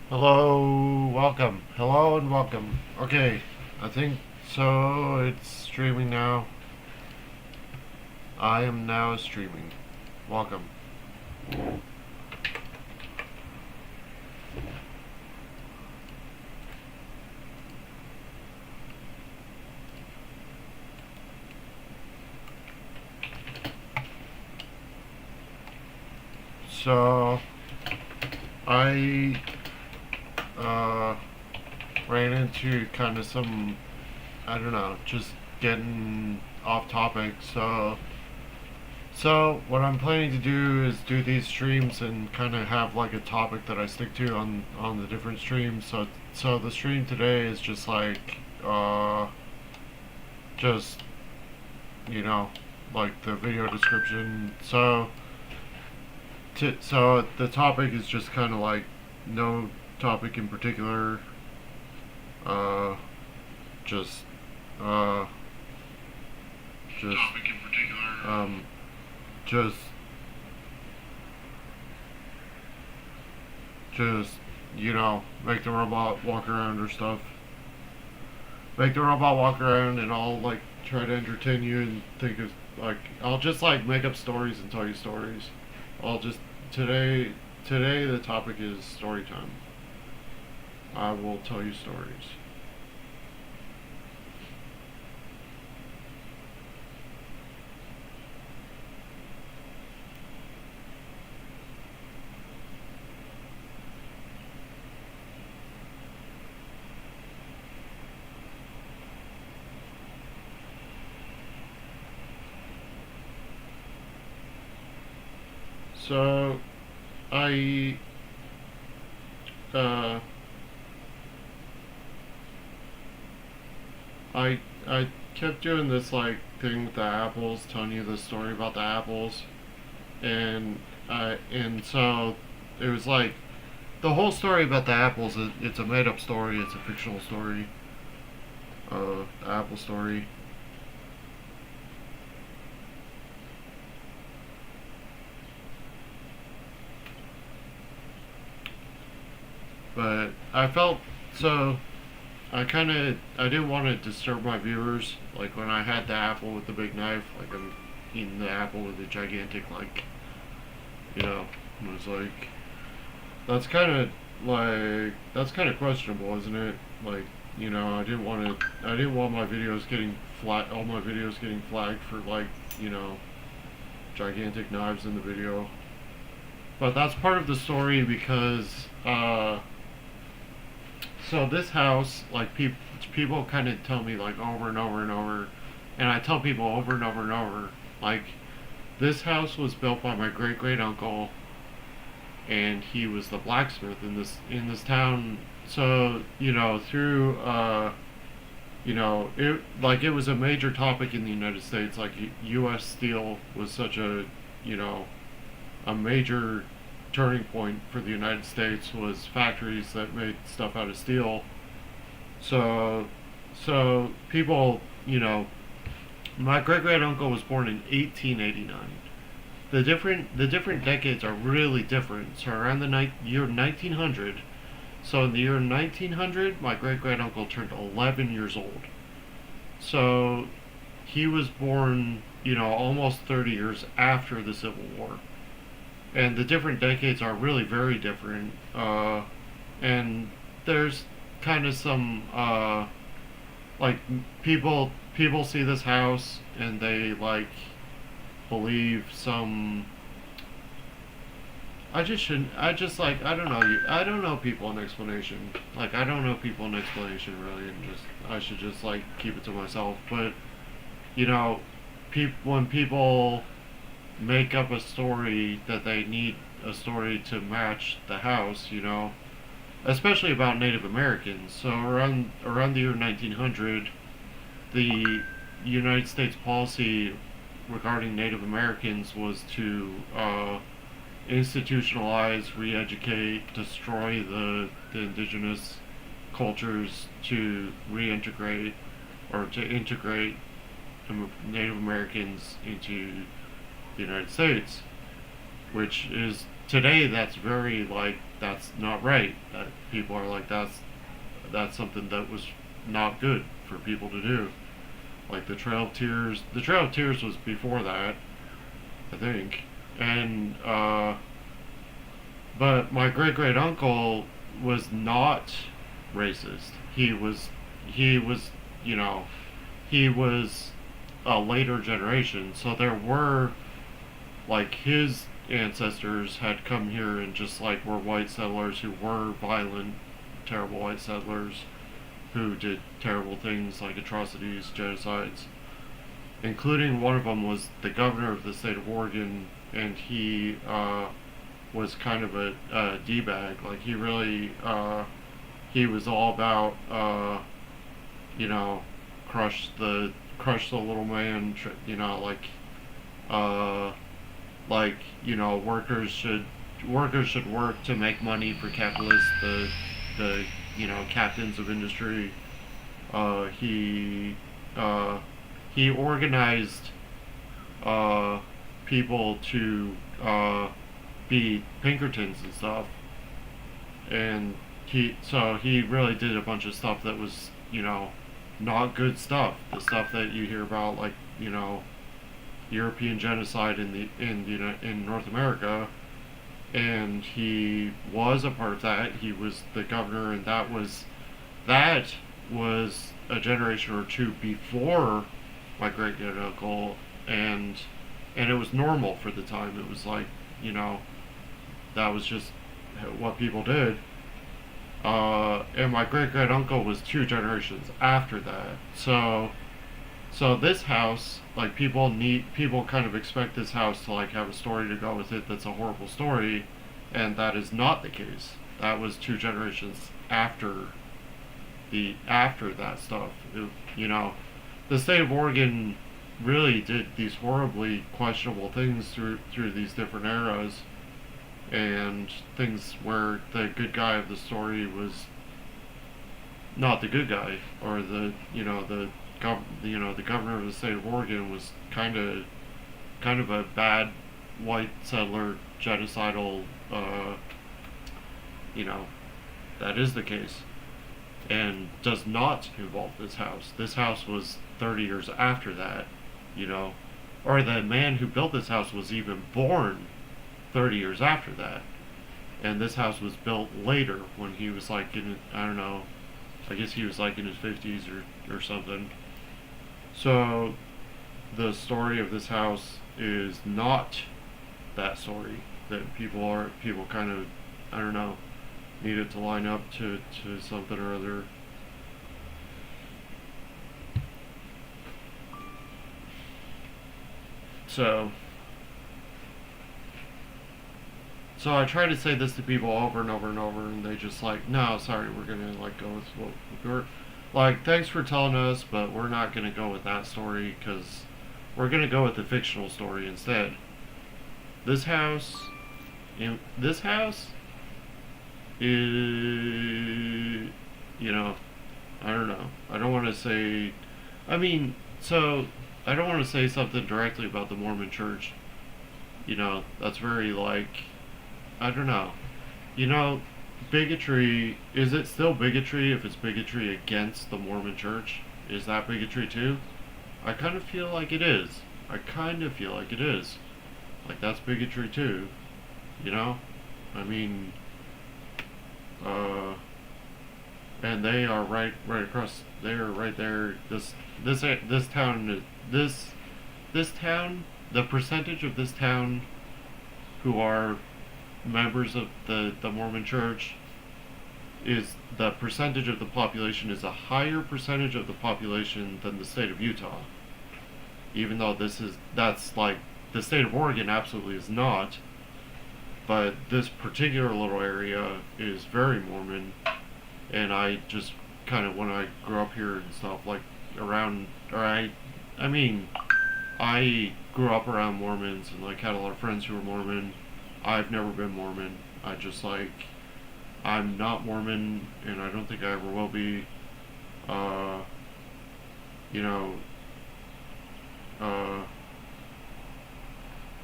Hello, welcome. Hello and welcome. Okay, I think so. It's streaming now. I am now streaming. Welcome. So, I uh, ran into kind of some, I don't know, just getting off topic. So what I'm planning to do is do these streams and kind of have like a topic that I stick to on the different streams. So the stream today is just like just you know like the video description. So the topic is just kind of like no topic in particular. Uh, just uh, just um, just just make the robot walk around or stuff. Make the robot walk around, and I'll like try to entertain you and think of like I'll just like make up stories and tell you stories. I'll just today the topic is story time. I will tell you stories. So I uh I kept doing this like thing with the apples, telling you the story about the apples, and so it was like the whole story about the apples. It's a made up story. It's a fictional story. The apple story. But I felt so. I didn't want to disturb my viewers. Like when I had the apple with the big knife, like I'm eating the apple with a gigantic like, it was like that's kind of questionable, isn't it? Like, I didn't want my videos getting all my videos getting flagged for like, gigantic knives in the video. But that's part of the story because so this house, like people kind of tell me like over and over and over, and I tell people over and over and over, like this house was built by my great great uncle, and he was the blacksmith in this town. So through it was a major topic in the United States. Like U.S. steel was such a you know a major turning point for the United States was factories that made stuff out of steel. So people, my great great uncle was born in 1889. The different decades are really different. So around the year 1900, so in the year 1900, my great great uncle turned 11 years old. So he was born, almost 30 years after the Civil War, and the different decades are really very different. And there's kind of some like people see this house and they like believe some. I just shouldn't. I just like I don't know. I don't know people in explanation. Like I don't know people in explanation really, and just I should just like keep it to myself. But you know, when people make up a story that they need a story to match the house, especially about Native Americans. So around the year 1900, the United States policy regarding Native Americans was to institutionalize, re-educate, destroy the indigenous cultures to reintegrate or to integrate Native Americans into the United States, which is today that's very like that's not right. That people are like that's something that was not good for people to do. Like the Trail of Tears. The Trail of Tears was before that, I think. And but my great great uncle was not racist. He was you know he was a later generation. So there were like his ancestors had come here and just like were white settlers who were violent, terrible white settlers who did terrible things like atrocities, genocides, including one of them was the governor of the state of Oregon, and he was kind of a d-bag. Like he really he was all about you know crush the little man. Uh, like workers should work to make money for capitalists. The captains of industry. Uh, he uh, he organized uh, people to be Pinkertons and stuff, and he really did a bunch of stuff that was not good stuff. The stuff that you hear about, like European genocide in North America, and he was a part of that. He was the governor, and that was a generation or two before my great great uncle, and it was normal for the time. It was like that was just what people did. And my great great uncle was two generations after that. So this house, like people kind of expect this house to like have a story to go with it that's a horrible story, and that is not the case. That was two generations after that stuff. The state of Oregon really did these horribly questionable things through these different eras, and things where the good guy of the story was not the good guy, or the governor of the state of Oregon was kind of a bad white settler genocidal. You know that is the case, and does not involve this house. This house was 30 years after that, or the man who built this house was even born 30 years after that, and this house was built later when he was like I don't know, I guess he was like in his 50s or something. So the story of this house is not that story that people kind of, I don't know, need it to line up to something or other. So I try to say this to people over and over and over, and they just like, no, sorry, we're gonna like go with what we're like. Thanks for telling us, but we're not gonna go with that story because we're gonna go with the fictional story instead. This house, this house is, I don't know. I don't want to say. I mean, I don't want to say something directly about the Mormon Church. That's very like, I don't know. Bigotry, is it still bigotry if it's bigotry against the Mormon Church? Is that bigotry too? I kind of feel like it is. Like that's bigotry too. I mean, uh, and they are right across. They are right there. This town is this town. The percentage of this town who are members of the Mormon Church, is the percentage of the population is a higher percentage of the population than the state of Utah. Even though that's like the state of Oregon absolutely is not, but this particular little area is very Mormon, and I just kind of, when I grew up here and stuff, like around, or I mean, I grew up around Mormons and like had a lot of friends who were Mormon. I've never been Mormon. I just like, I'm not Mormon, and I don't think I ever will be. Uh, you know,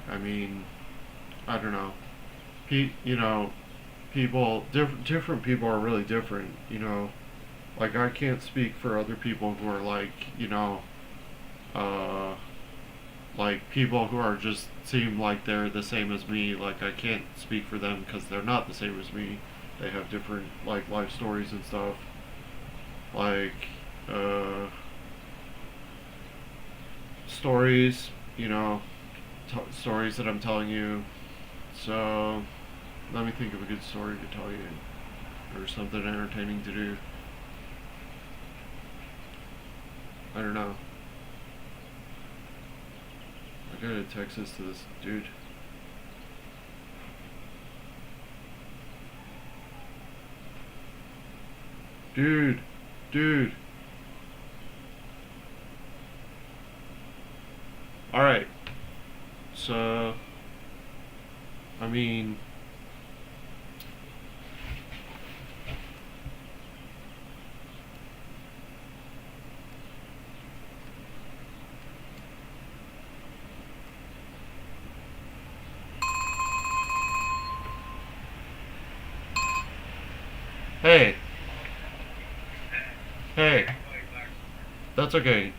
I mean, I don't know. you know, different people are really different. You know, like I can't speak for other people who are like, uh, like people who are just seem like they're the same as me. Like I can't speak for them because they're not the same as me. They have different like life stories and stuff. Like uh, stories, stories that I'm telling you. So let me think of a good story to tell you, or something entertaining to do. I don't know. I gotta text this to this dude. Dude, dude. Alright, so, I mean, hey, hey, that's okay.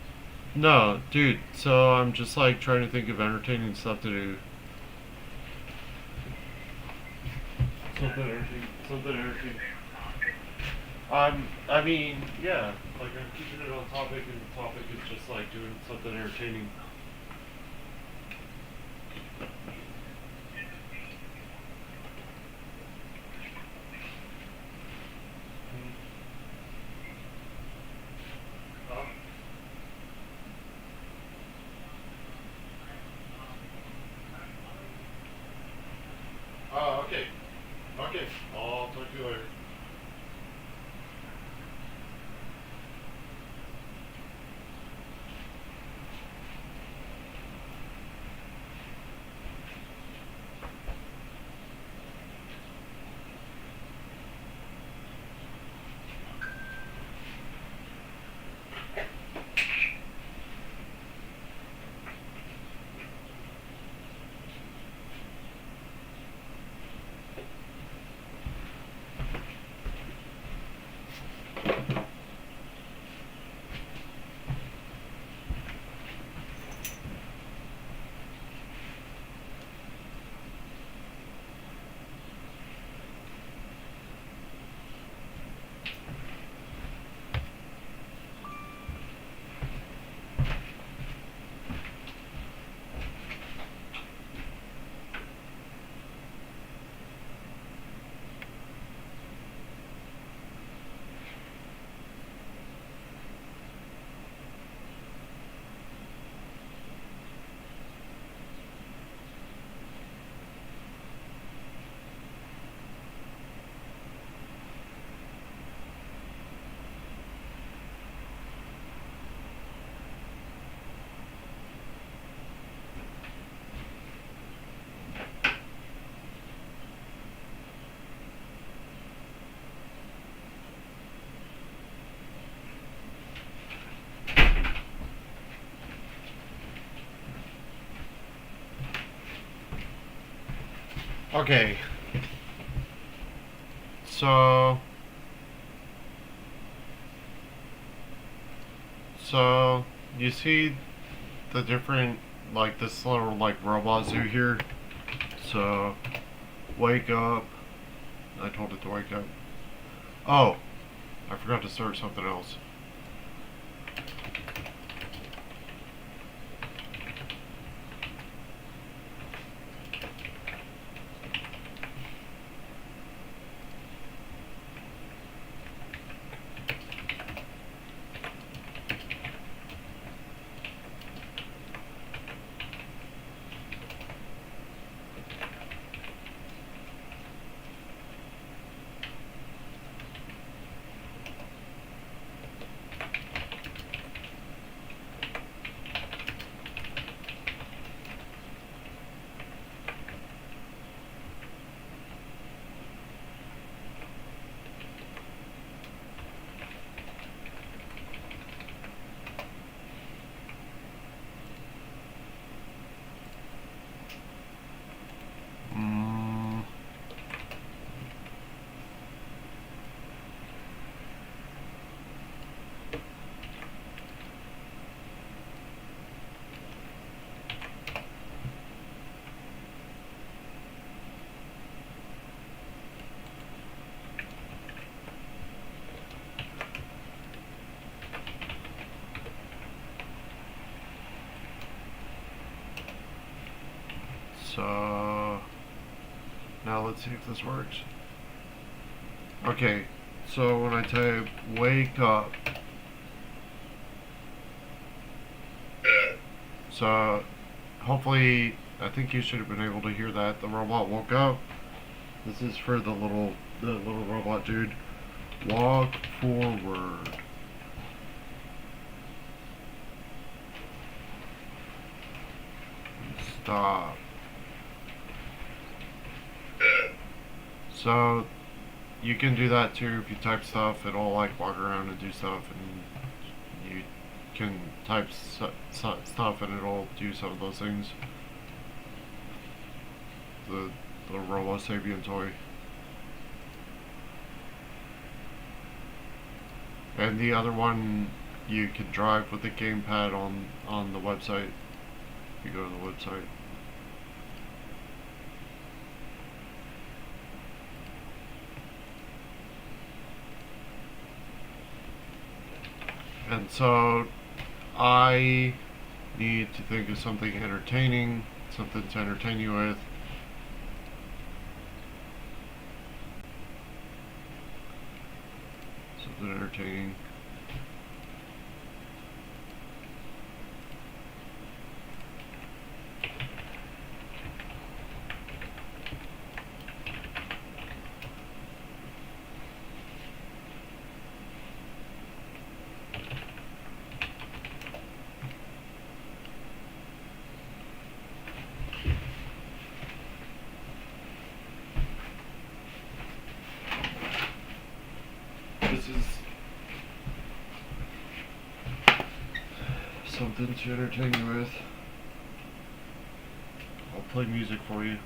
No, dude, so I'm just like trying to think of entertaining stuff to do. Something entertaining. I mean, yeah, like I'm keeping it on topic, and the topic is just like doing something entertaining. Oh, okay. Okay. I'll talk to you later. Okay. So, so you see the different like this little like robot zoo here. So, wake up. I told it to wake up. Oh, I forgot to start something else. So now let's see if this works. Okay, so when I type wake up, so hopefully, I think you should have been able to hear that. The robot woke up. This is for the little robot dude. Walk forward. Stop. So you can do that too if you type stuff. It'll like walk around and do stuff, and you can type stuff and it'll do some of those things. The RoboSapien toy. And the other one you can drive with the gamepad on the website. You go to the website. And so I need to think of something entertaining, something to entertain you with. Something entertaining. This is something to entertain you with. I'll play music for you.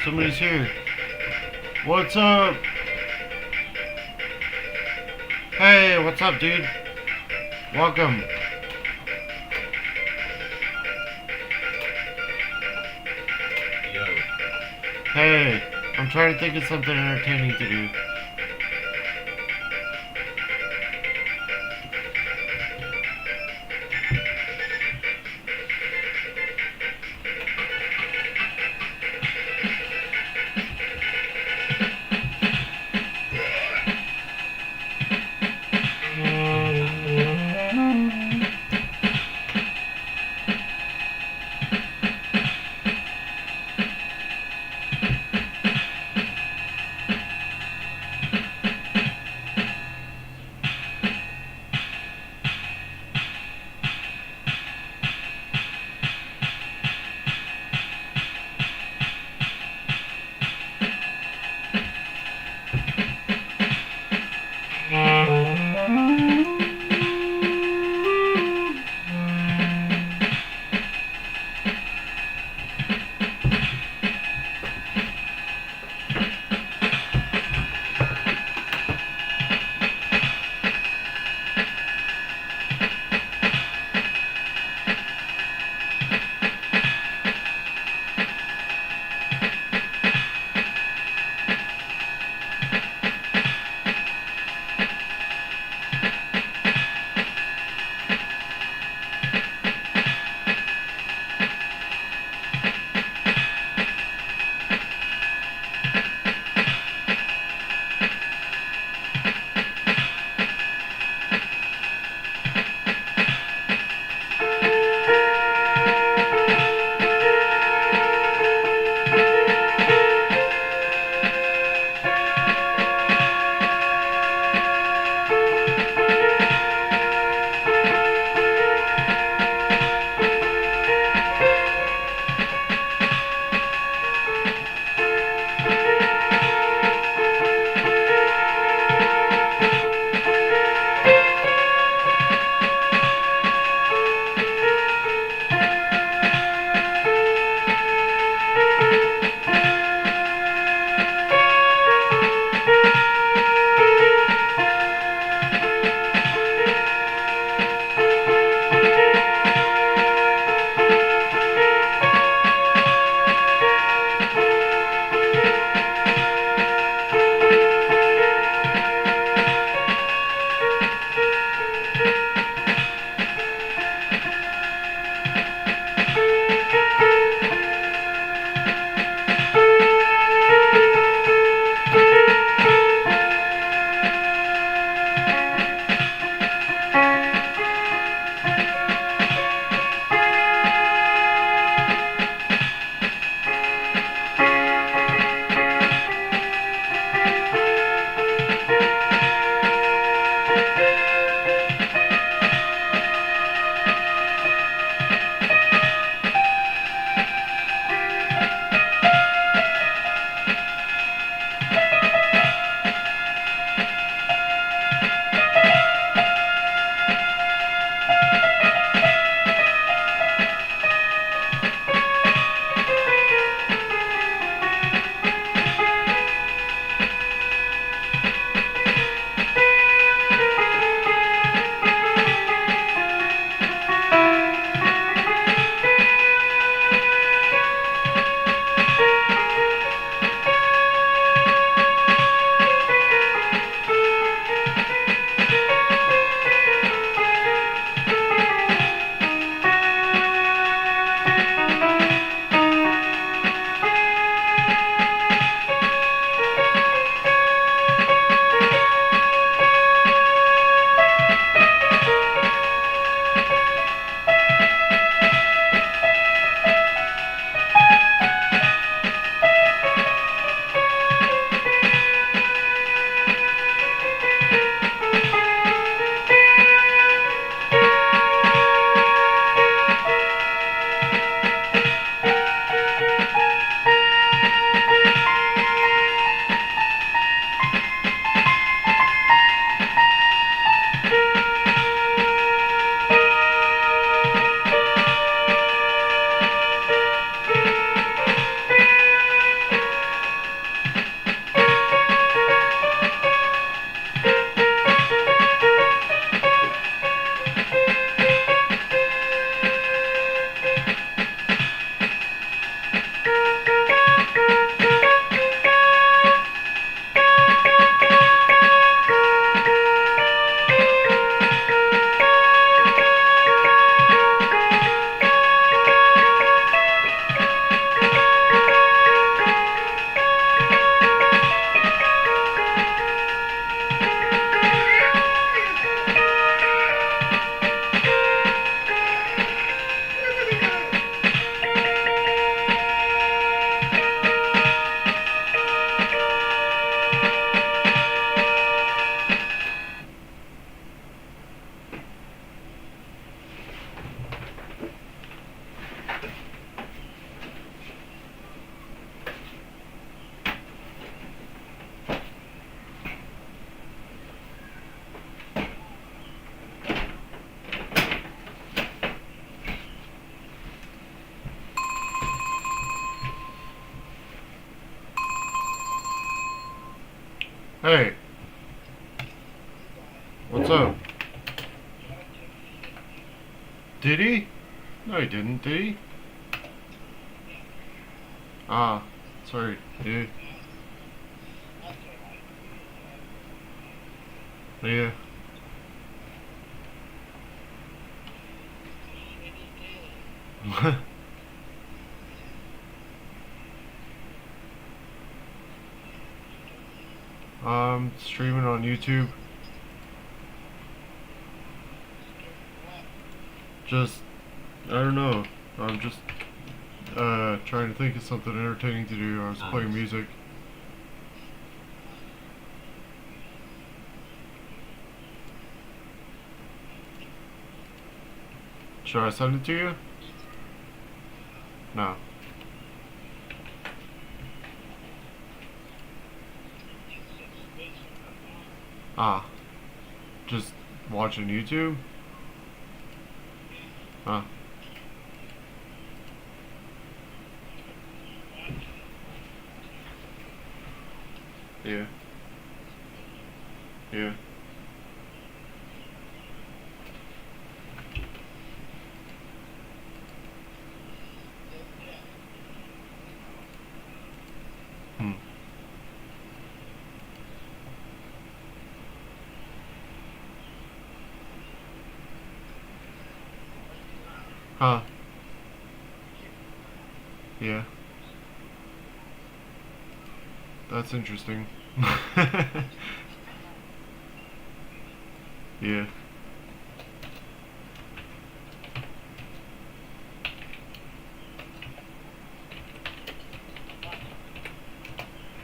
Somebody's here. What's up? Hey, what's up, dude? Welcome. Yo. Hey, I'm trying to think of something entertaining to do. Hey, what's up? Did he? No, he didn't, did he? Ah, sorry. Yeah. Yeah. Streaming on YouTube. Just, I don't know. I'm just, trying to think of something entertaining to do. I was playing music. Should I send it to you? No. Ah, just watching YouTube? Ah. Yeah. Yeah. Hmm. Huh. Yeah. That's interesting. Yeah.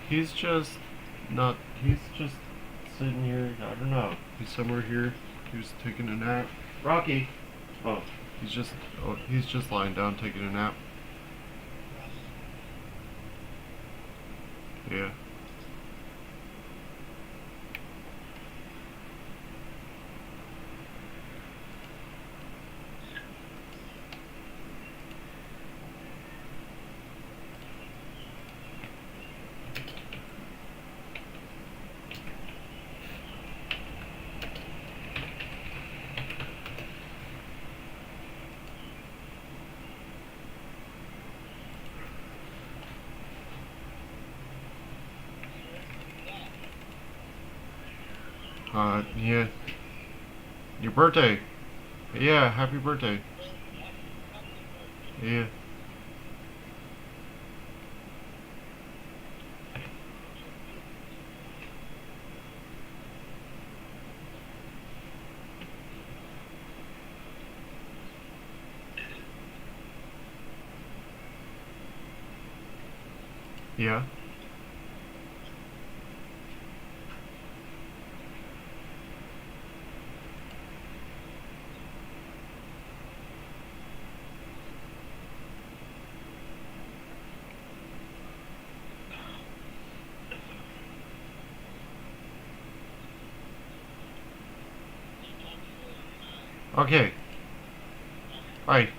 He's just not. He's just sitting here. I don't know. He's somewhere here. He was taking a nap. Rocky. Oh, he's just. Oh, he's just lying down taking a nap. Yeah. Yeah. Your birthday. Yeah. Happy birthday. Yeah. Yeah. Okay. Bye.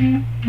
Okay.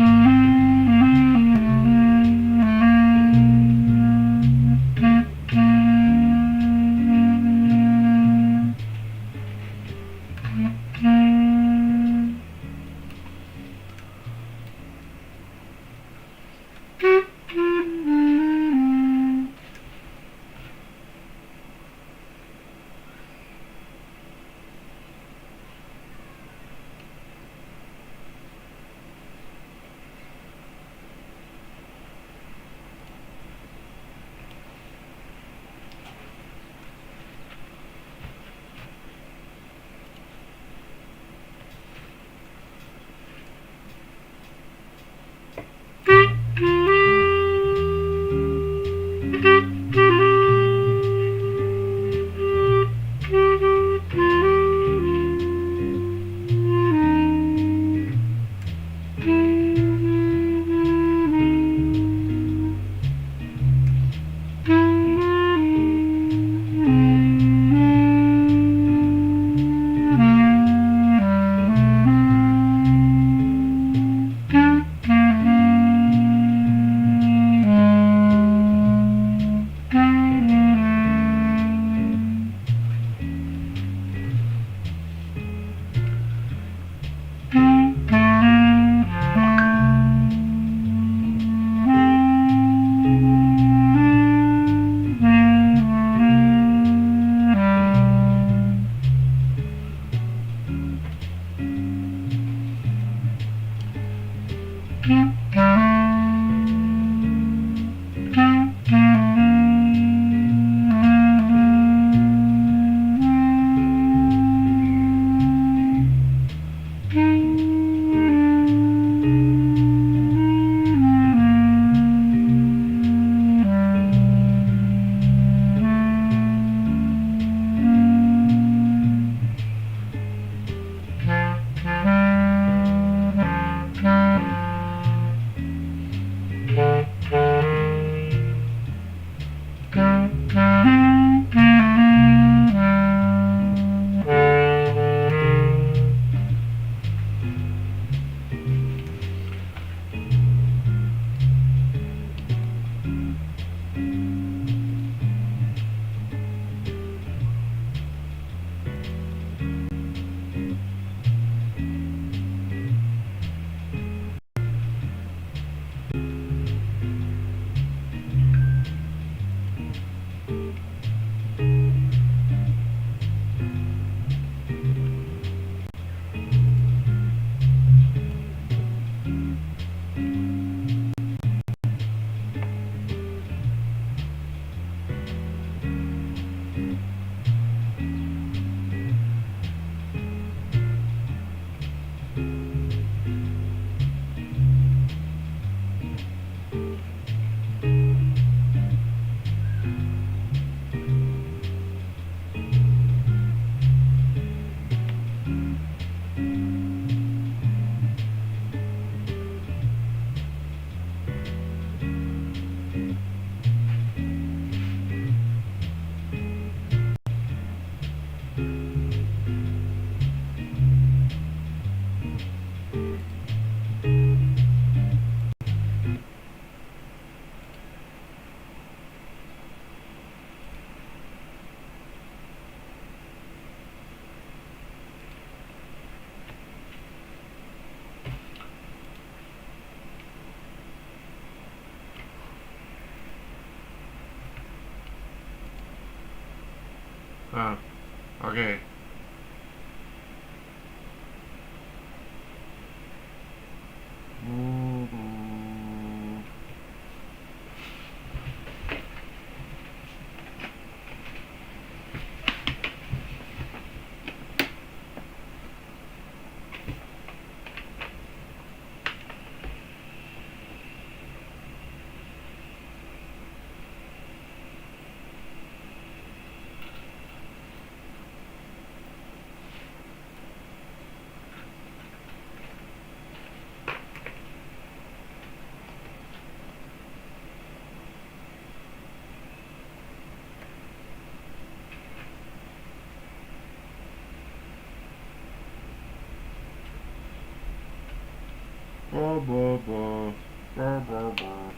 Ba ba ba. Ba ba ba.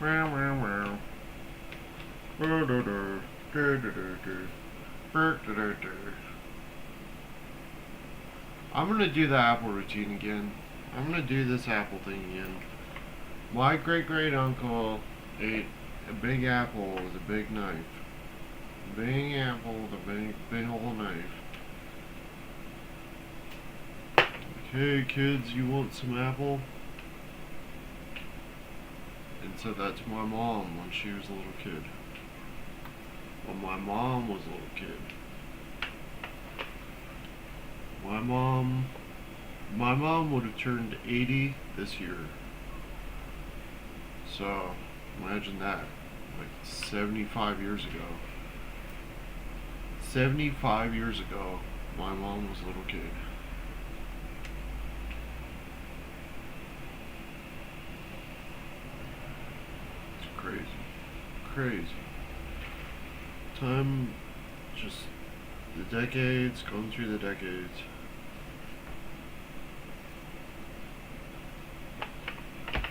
Meow meow meow. Da da da. Da da da da. Da da da da. I'm gonna do the apple routine again. I'm gonna do this apple thing again. My great great uncle ate a big apple with a big knife. Big apple with a big old knife. Hey kids, you want some apple? And said that to my mom when she was a little kid. When my mom was a little kid. My mom would have turned 80 this year. So, imagine that. Like 75 years ago. 75 years ago, my mom was a little kid. It's crazy. Crazy. Time, just the decades, going through the decades.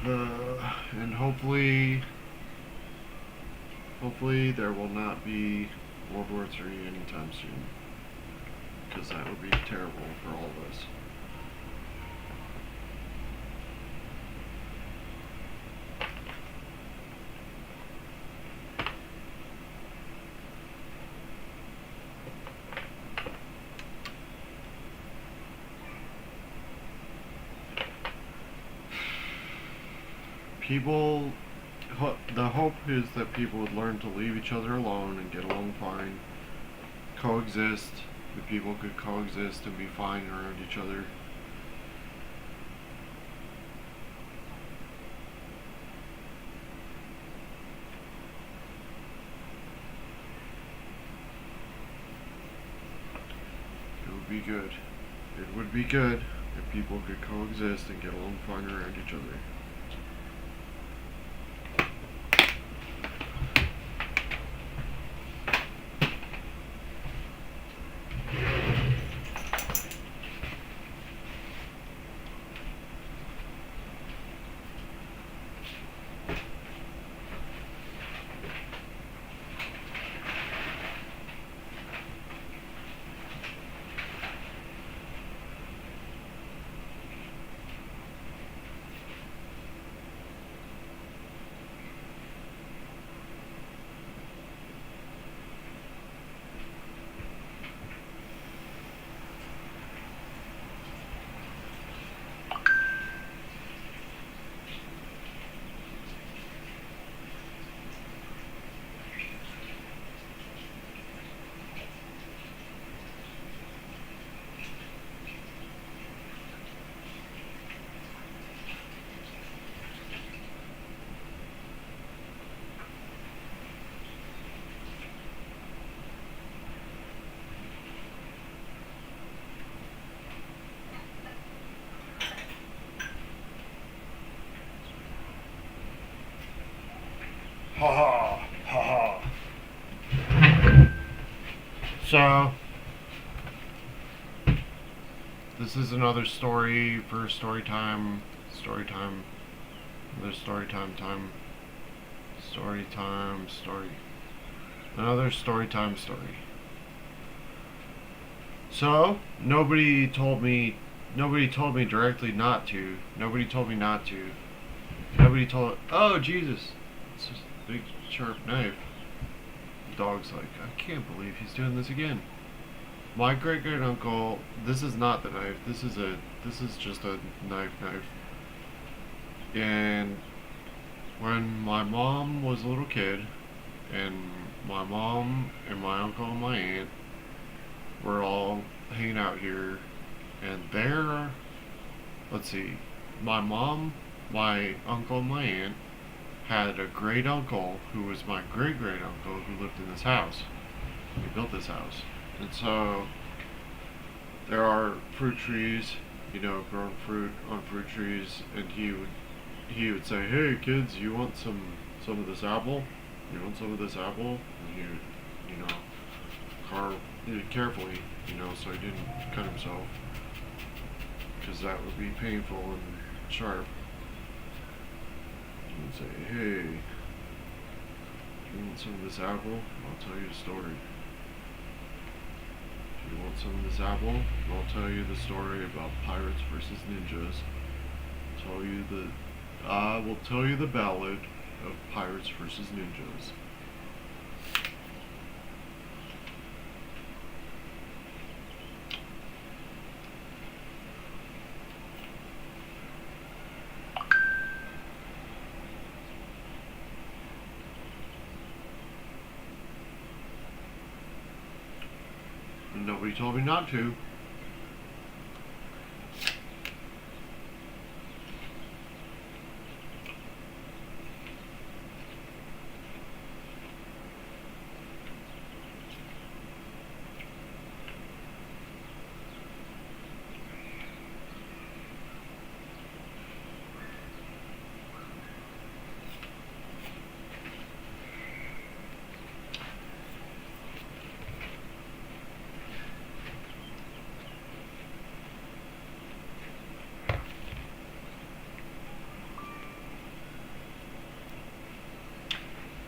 And hopefully there will not be World War III anytime soon, because that would be terrible for all of us. People, the hope is that people would learn to leave each other alone and get along fine, coexist, that people could coexist and be fine around each other. It would be good. It would be good if people could coexist and get along fine around each other. Ha ha, ha ha. So, this is another story for story time, another story time, another story time story. So, nobody told me directly not to, nobody told me not to, oh Jesus, it's just a big sharp knife. The dog's like, I can't believe he's doing this again. My great great uncle, this is not the knife, this is just a knife. And when my mom was a little kid, and my mom and my uncle and my aunt were all hanging out here, and let's see, my mom, my uncle, and my aunt had a great uncle who was my great great uncle who lived in this house. He built this house. And so there are fruit trees, growing fruit on fruit trees, and he would say, "Hey kids, you want some of this apple? You want some of this apple?" And he would, carve carefully, so he didn't cut himself, because that would be painful, and sharp. And say, hey, you want some of this apple? I'll tell you a story. If you want some of this apple, I'll tell you the story about pirates versus ninjas. I will tell you the ballad of pirates versus ninjas. And nobody told me not to.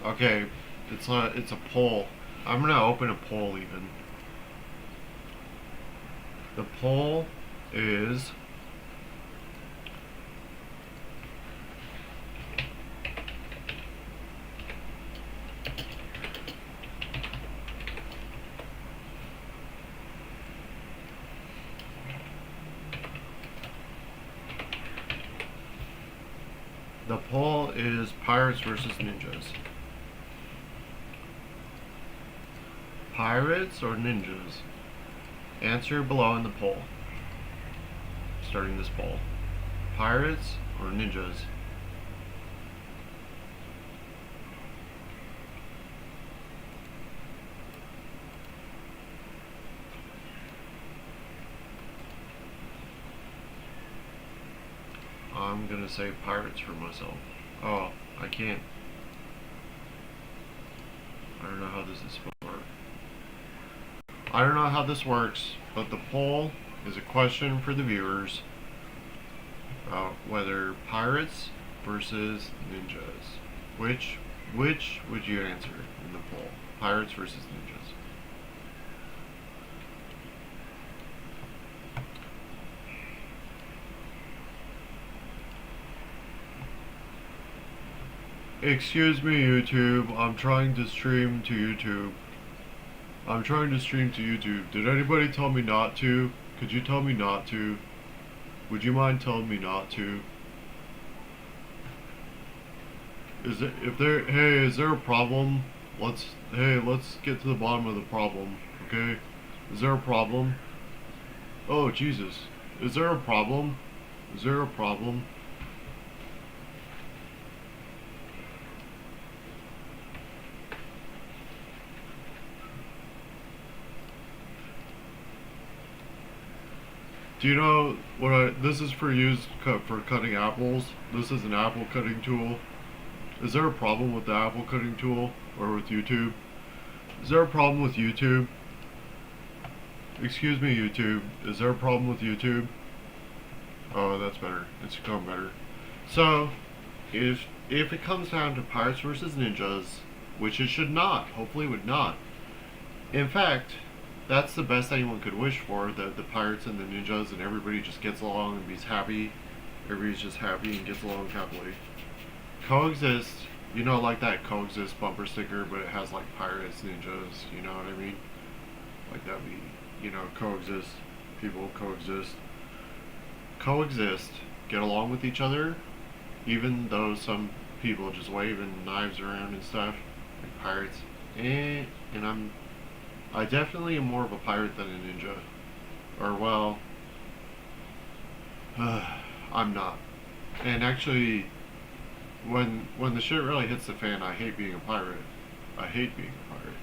Okay, it's a poll. I'm gonna open a poll even. The poll is pirates versus ninjas. Pirates or ninjas? Answer below in the poll. Starting this poll. Pirates or ninjas? I'm gonna say pirates for myself. Oh, I can't. I don't know how this is supposed to work. I don't know how this works, but the poll is a question for the viewers about whether pirates versus ninjas. Which would you answer in the poll? Pirates versus ninjas. Excuse me, YouTube. I'm trying to stream to YouTube. Did anybody tell me not to? Could you tell me not to? Would you mind telling me not to? Is there a problem? Let's get to the bottom of the problem, okay? Is there a problem? Oh, Jesus. Is there a problem? Is there a problem? Do you know this is for cutting apples. This is an apple cutting tool. Is there a problem with the apple cutting tool or with YouTube? Is there a problem with YouTube? Excuse me, YouTube. Is there a problem with YouTube? Oh, that's better. It's going better. So, if it comes down to pirates versus ninjas, which it should not, hopefully it would not. In fact, that's the best anyone could wish for, the pirates and the ninjas, and everybody just gets along and is happy. Everybody's just happy and gets along happily. Coexist, like that coexist bumper sticker, but it has like pirates, ninjas, you know what I mean? Like that be, coexist, people coexist. Coexist, get along with each other, even though some people just waving knives around and stuff, like pirates. And I definitely am more of a pirate than a ninja. Or, well, I'm not. And actually, when the shit really hits the fan, I hate being a pirate. I hate being a pirate.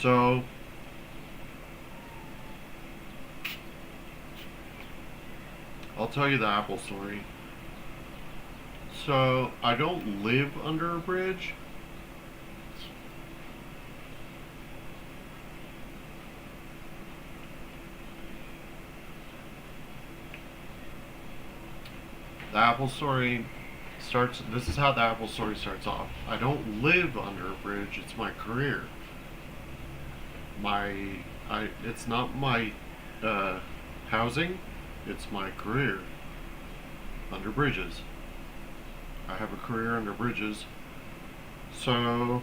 So I'll tell you the Apple story. So I don't live under a bridge. The Apple story starts. This is how the Apple story starts off. I don't live under a bridge. It's my career. It's not my uh, housing. It's my career under bridges. I have a career under bridges. So,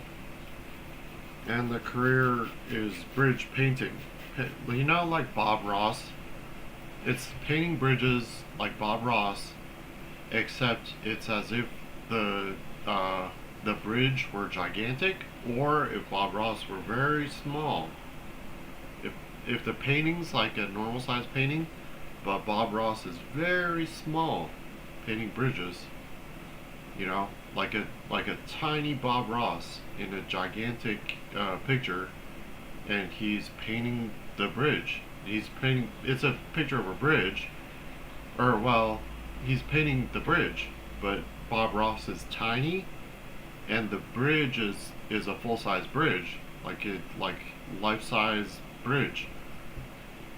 and the career is bridge painting. You know, like Bob Ross. It's painting bridges like Bob Ross, except it's as if the the bridge were gigantic, or if Bob Ross were very small. If if the painting's like a normal size painting, but Bob Ross is very small, painting bridges. You know, like a tiny Bob Ross in a gigantic picture, and he's painting the bridge. He's painting. It's a picture of a bridge, or well, he's painting the bridge, but Bob Ross is tiny, and the bridge is a full size bridge, like life size bridge,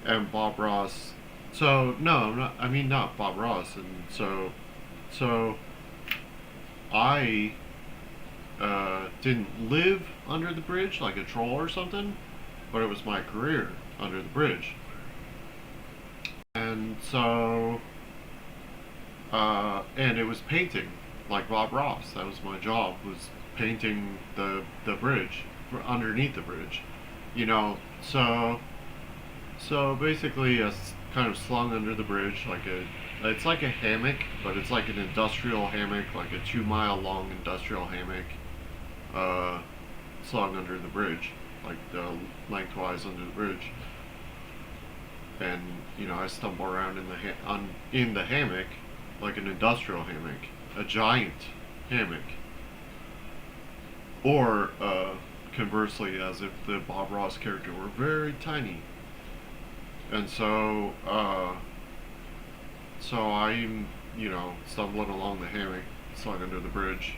and Bob Ross. So no, not, I mean not Bob Ross, and so I didn't live under the bridge like a troll or something, but it was my career under the bridge, and and it was painting like Bob Ross. That was my job, was painting the bridge underneath the bridge, you know. So basically, kind of slung under the bridge like a. It's like a hammock, but it's like an industrial hammock, like a 2 mile long industrial hammock, uh, slung under the bridge, like lengthwise under the bridge. And I stumble around in the hammock, like an industrial hammock, a giant hammock, or conversely, as if the Bob Ross character were very tiny. And so I'm, stumbling along the hammock, slung under the bridge,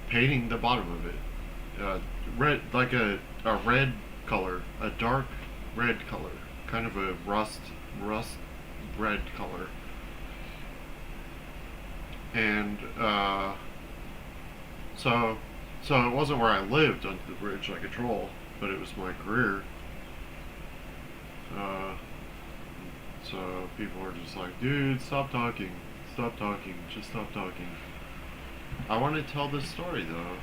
painting the bottom of it, red, like a red color, a dark red color, kind of a rust red color, and so it wasn't where I lived under the bridge like a troll, but it was my career. Uh, so people were just like, dude, stop talking, just stop talking. I want to tell this story though.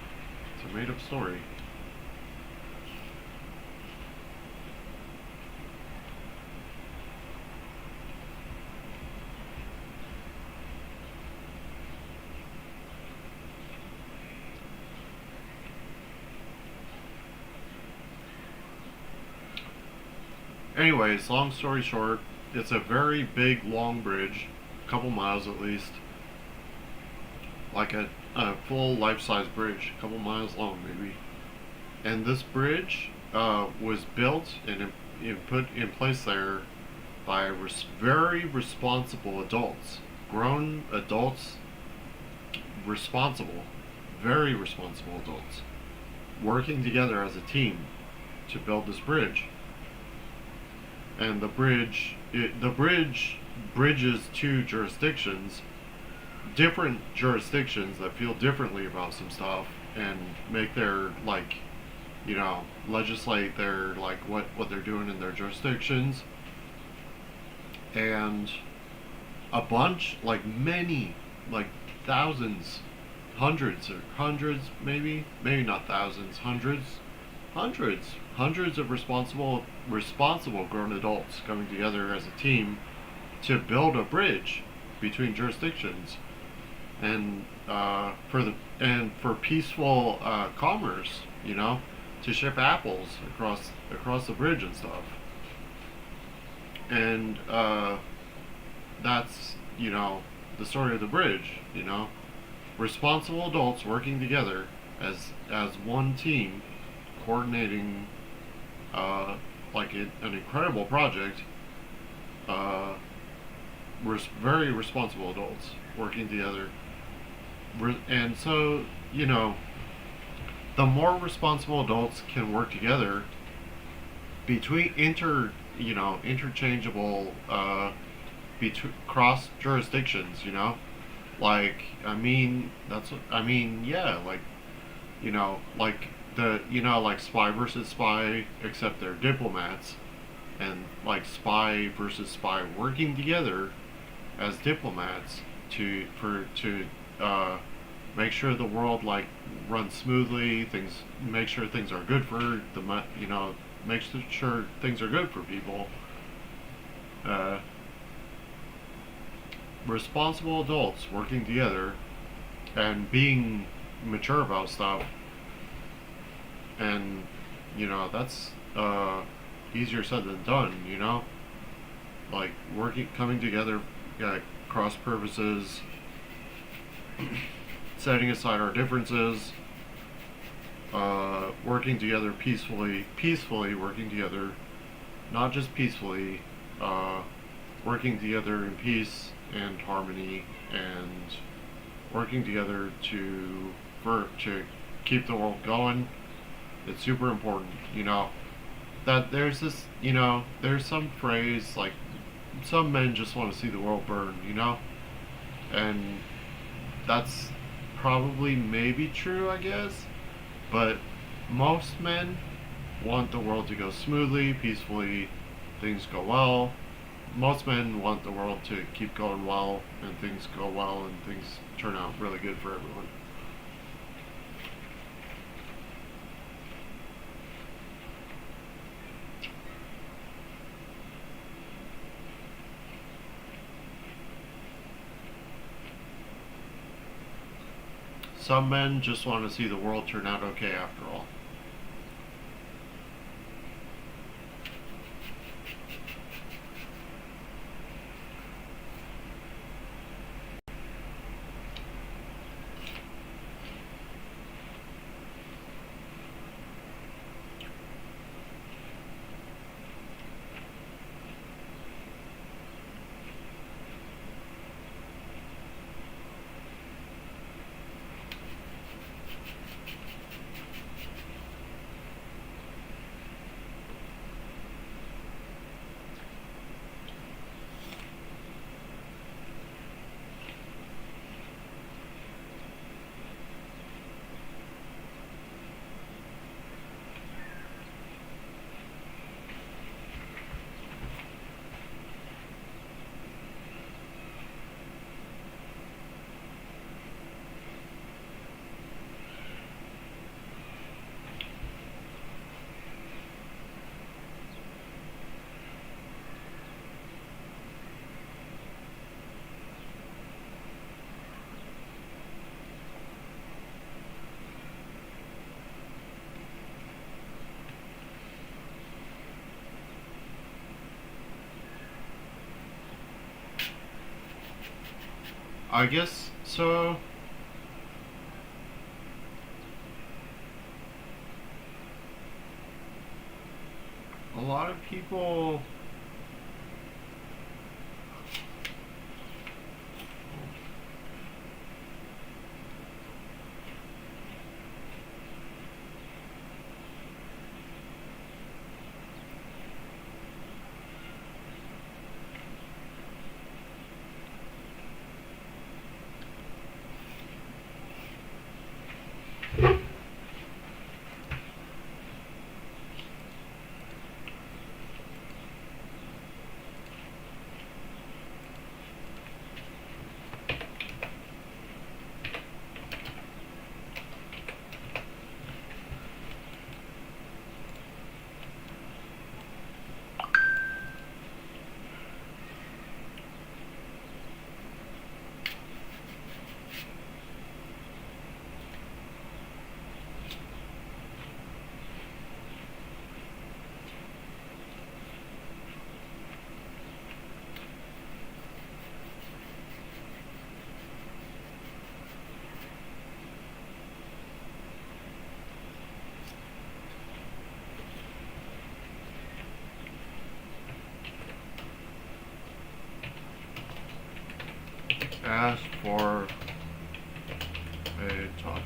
It's a made up story. Anyways, long story short, it's a very big, long bridge, a couple miles at least, like a full life-size bridge, a couple miles long maybe. And this bridge was built and put in place there by very responsible adults, grown adults, responsible, very responsible adults, working together as a team to build this bridge. And the bridge bridges two jurisdictions, different jurisdictions that feel differently about some stuff, and make their legislate their what they're doing in their jurisdictions. And a bunch, many, thousands, hundreds, maybe not thousands, hundreds of responsible grown adults coming together as a team to build a bridge between jurisdictions, and for peaceful commerce, to ship apples across the bridge and stuff. And that's the story of the bridge. Responsible adults working together as one team, coordinating an incredible project. Uh, Very responsible adults working together, and so the more responsible adults can work together between interchangeable between cross jurisdictions. Like yeah, like like spy versus spy, except they're diplomats, and like spy versus spy working together as diplomats to uh, make sure the world runs smoothly. Make sure things are good for make sure things are good for people. Uh, Responsible adults working together and being mature about stuff, and that's easier said than done. Like coming together, cross purposes, setting aside our differences, working together peacefully working together, not just peacefully, working together in peace and harmony, and working together to keep the world going. It's super important. That there's this, there's some phrase like some men just want to see the world burn, and that's probably maybe true, I guess, but most men want the world to go smoothly, peacefully, things go well. Most men want the world to keep going well, and things go well, and things turn out really good for everyone. Some men just want to see the world turn out okay after all. I guess so. A lot of people. ask for a topic.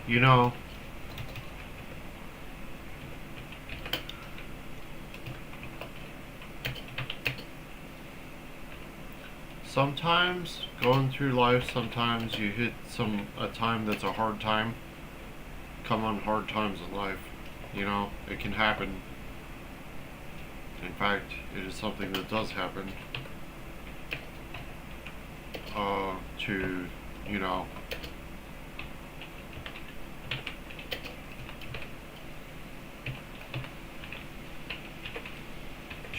You know, sometimes going through life, sometimes you hit a time that's a hard time. Come on hard times in life. You know, it can happen. In fact, it is something that does happen. To, you know,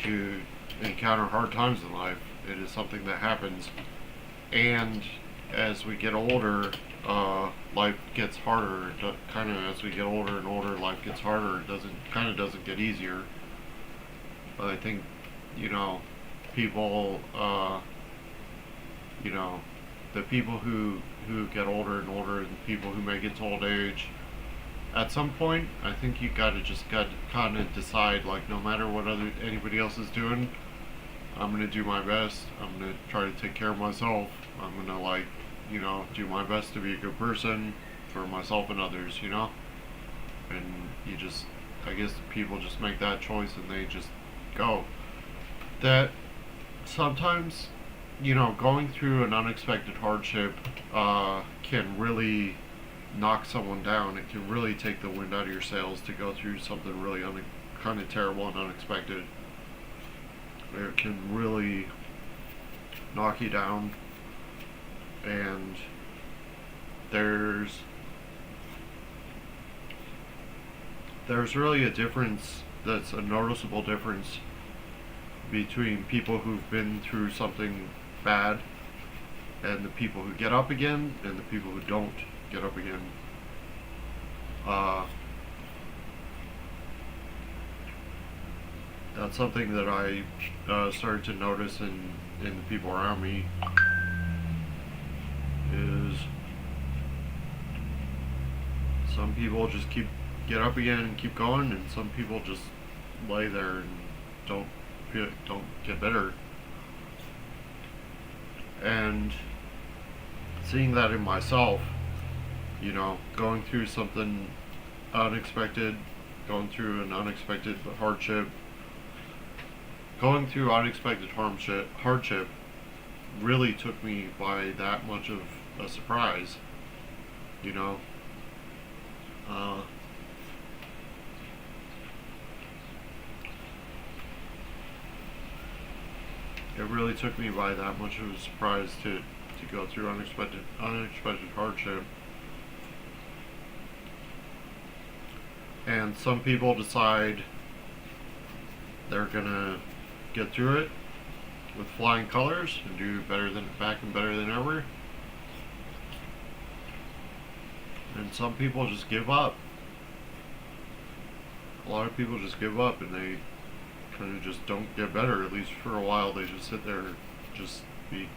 to encounter hard times in life. It is something that happens. And as we get older, life gets harder. Kind of as we get older and older, life gets harder. It doesn't get easier. But I think, you know, people, you know, the people who get older and older, and people who make it to old age, at some point, I think you got to kind of decide, like, no matter what anybody else is doing, I'm gonna do my best. I'm gonna try to take care of myself. I'm gonna, like, you know, do my best to be a good person for myself and others, you know? And I guess people just make that choice and they just go. That sometimes, you know, going through an unexpected hardship can really knock someone down. It can really take the wind out of your sails to go through something really kind of terrible and unexpected. It can really knock you down, and there's really a difference, that's a noticeable difference between people who've been through something bad and the people who get up again and the people who don't get up again. That's something that I started to notice in the people around me, is some people just get up again and keep going, and some people just lay there and don't get better. And seeing that in myself, going through something unexpected, going through an unexpected hardship, going through unexpected hardship really took me by that much of a surprise, it really took me by that much of a surprise to go through unexpected hardship. And some people decide they're gonna get through it with flying colors and do better than ever. And some people just give up. A lot of people just give up, and they kind of just don't get better. At least for a while, they just sit there and just be.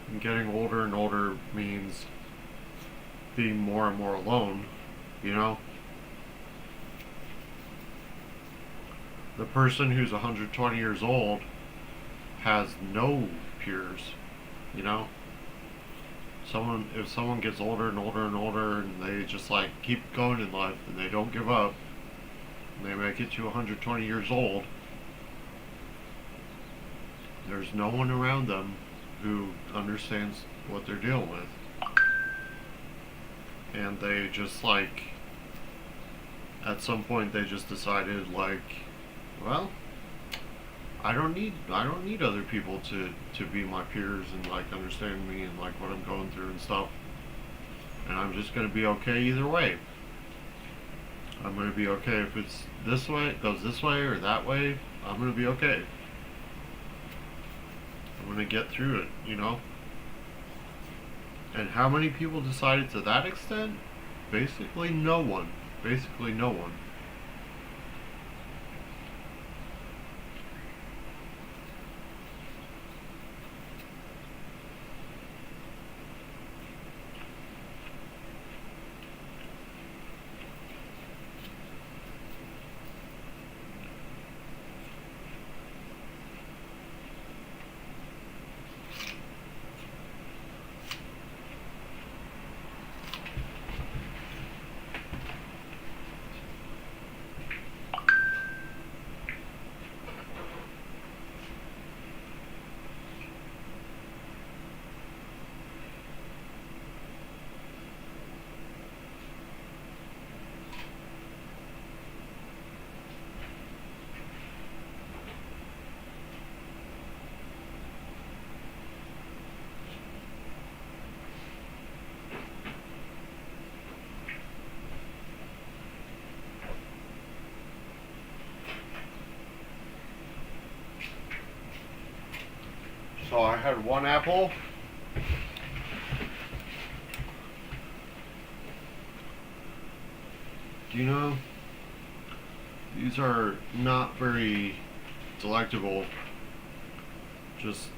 And getting older and older means being more and more alone, The person who's 120 years old has no peers, If someone gets older and older and older, and they just keep going in life and they don't give up, and they make it to 120 years old, there's no one around them who understands what they're dealing with. And they just at some point they just decided well, I don't need other people to be my peers and understand me and what I'm going through and stuff. And I'm just gonna be okay either way. I'm gonna be okay if it's this way, it goes this way or that way. I'm gonna be okay. I'm gonna get through it, And how many people decided to that extent? Basically no one. So I had one apple. Do you know, these are not very delectable. Just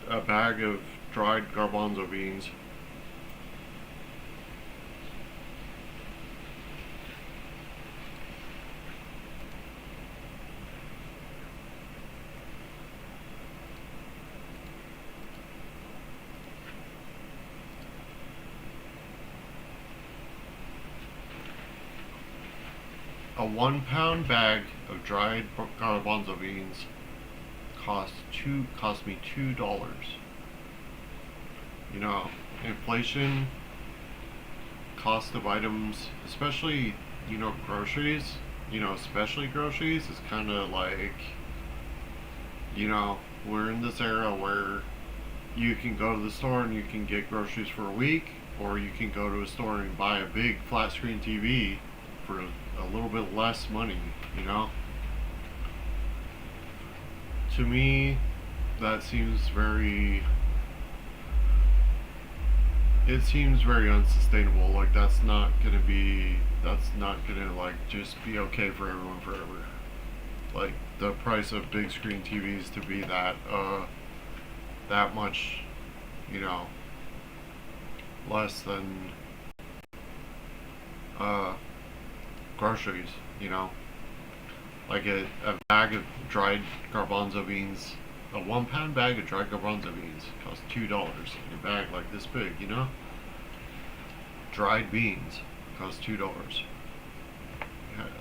a bag of dried garbanzo beans. a 1 pound bag of dried garbanzo beans cost me $2. You know, inflation, cost of items, especially, groceries, especially groceries, is kind of like, we're in this era where you can go to the store and you can get groceries for a week, or you can go to a store and buy a big flat screen TV for a little bit less money, you know? To me, that seems very. It seems very unsustainable. Like, that's not gonna be. That's not gonna, like, just be okay for everyone forever. Like, the price of big screen TVs to be that much, you know, less than, uh, groceries, you know? Like a bag of dried garbanzo beans, a 1 pound bag of dried garbanzo beans costs $2 in a bag like this big, you know? Dried beans cost $2.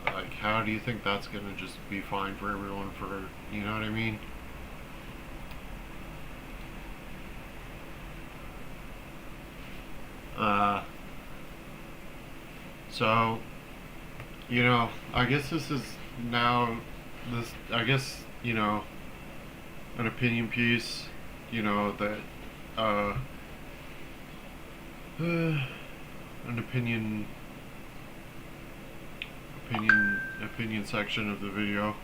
Like, how do you think that's gonna just be fine for everyone for, you know what I mean? Uh, so, I guess this is now, I guess, an opinion piece, that, uh, an opinion section of the video,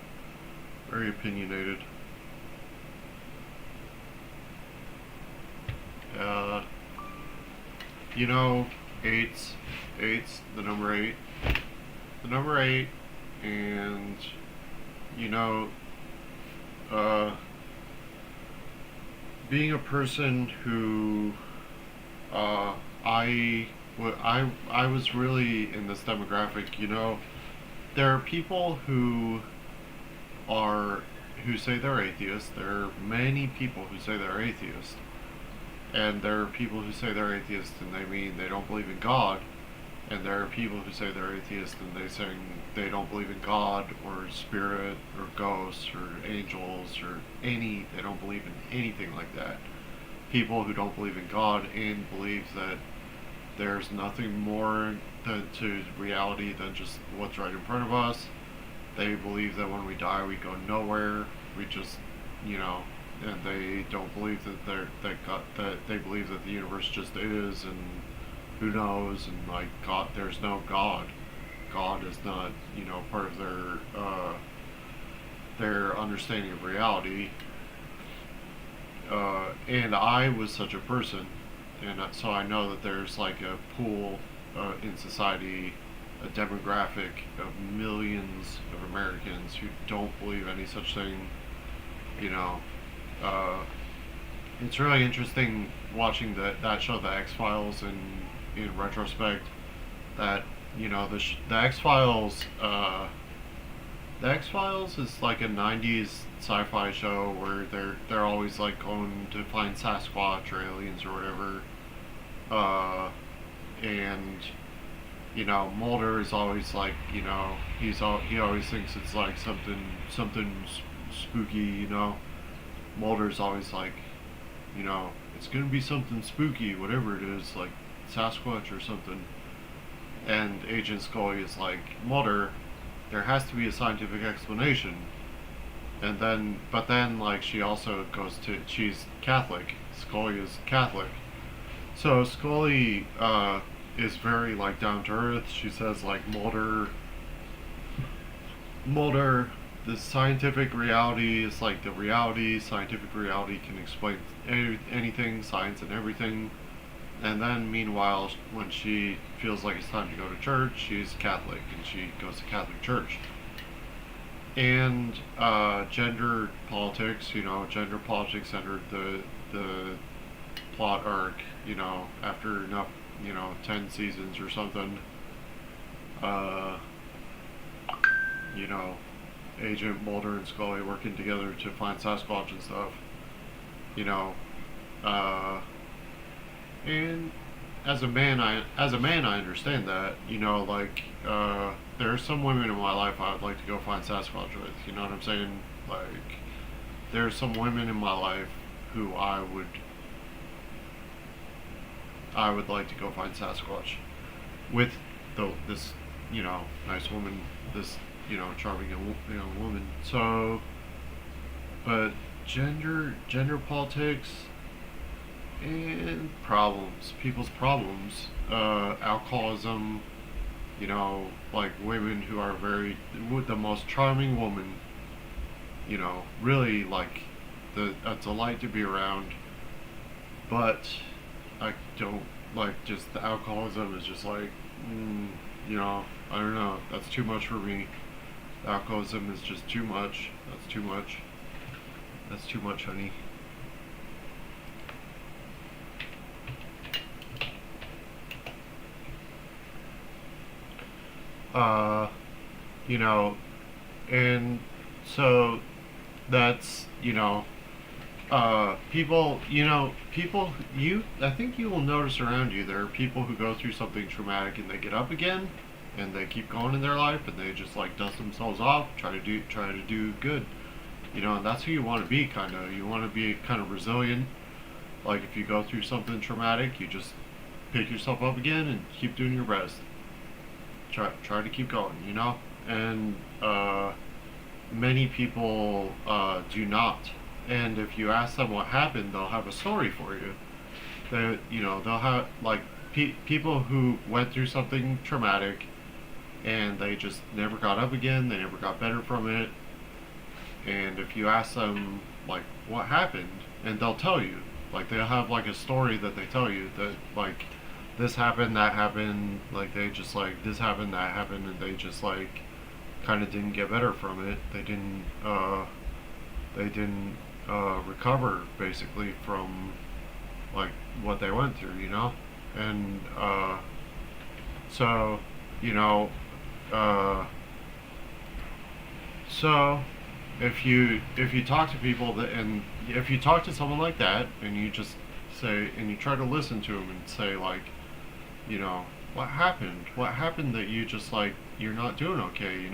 very opinionated. Uh, you know, eight's the number eight, and you know, uh, being a person who, uh, I was really in this demographic. There are people are who say they're atheists. There are many people who say they're atheists, and there are people who say they're atheists and they mean they don't believe in God. And there are people who say they're atheists and they say they don't believe in God or spirit or ghosts or angels or they don't believe in anything like that. People who don't believe in God and believe that there's nothing more to reality than just what's right in front of us. They believe that when we die we go nowhere. We just, and they don't believe that they believe that the universe just is, and who knows, and like God, there's no God. God is not, part of their understanding of reality. And I was such a person, and so I know that there's like a pool in society, a demographic of millions of Americans who don't believe any such thing. You know, uh, it's really interesting watching that show, The X Files, and in retrospect, that the X Files. The X Files is like a '90s sci-fi show where they're always like going to find Sasquatch or aliens or whatever, and Mulder is always like, he always thinks it's like something spooky. Mulder's always like, it's gonna be something spooky, whatever it is, like Sasquatch or something. And Agent Scully is like, Mulder, there has to be a scientific explanation. But then, like, she also she's Catholic. Scully is Catholic. So Scully is very, like, down to earth. She says, like, Mulder, the scientific reality is like the reality. Scientific reality can explain anything, science and everything. And then, meanwhile, when she feels like it's time to go to church, she's Catholic and she goes to Catholic church. And gender politics, gender politics entered the plot arc, after enough, 10 seasons or something. Uh, you know, Agent Mulder and Scully working together to find Sasquatch and stuff. You know, uh, and as a man I understand that. You know, like there are some women in my life I would like to go find Sasquatch with. You know what I'm saying? Like there are some women in my life who I would like to go find Sasquatch with, though this nice woman, this charming young woman. So, but gender politics and people's problems, alcoholism. Like women who are with the most charming woman. Really like a delight to be around. But I don't like just the alcoholism is just like, I don't know. That's too much for me. The alcoholism is just too much. That's too much. That's too much, honey. Uh, you know, and so that's people, I think you will notice around you there are people who go through something traumatic and they get up again and they keep going in their life and they just like dust themselves off, try to do good. And that's who you want to be. Kind of, you want to be kind of resilient. Like if you go through something traumatic, you just pick yourself up again and keep doing your best. Try to keep going. And many people do not. And if you ask them what happened, they'll have a story for you. They'll have like people who went through something traumatic, and they just never got up again. They never got better from it. And if you ask them like what happened, and they'll tell you, like they'll have like a story that they tell you that like this happened, that happened, like they just like this happened, that happened, and they just like kind of didn't get better from it. They didn't recover basically from like what they went through, and so you know so if you talk to people and if you talk to someone like that and you just say and you try to listen to them and say like what happened that you just like you're not doing okay,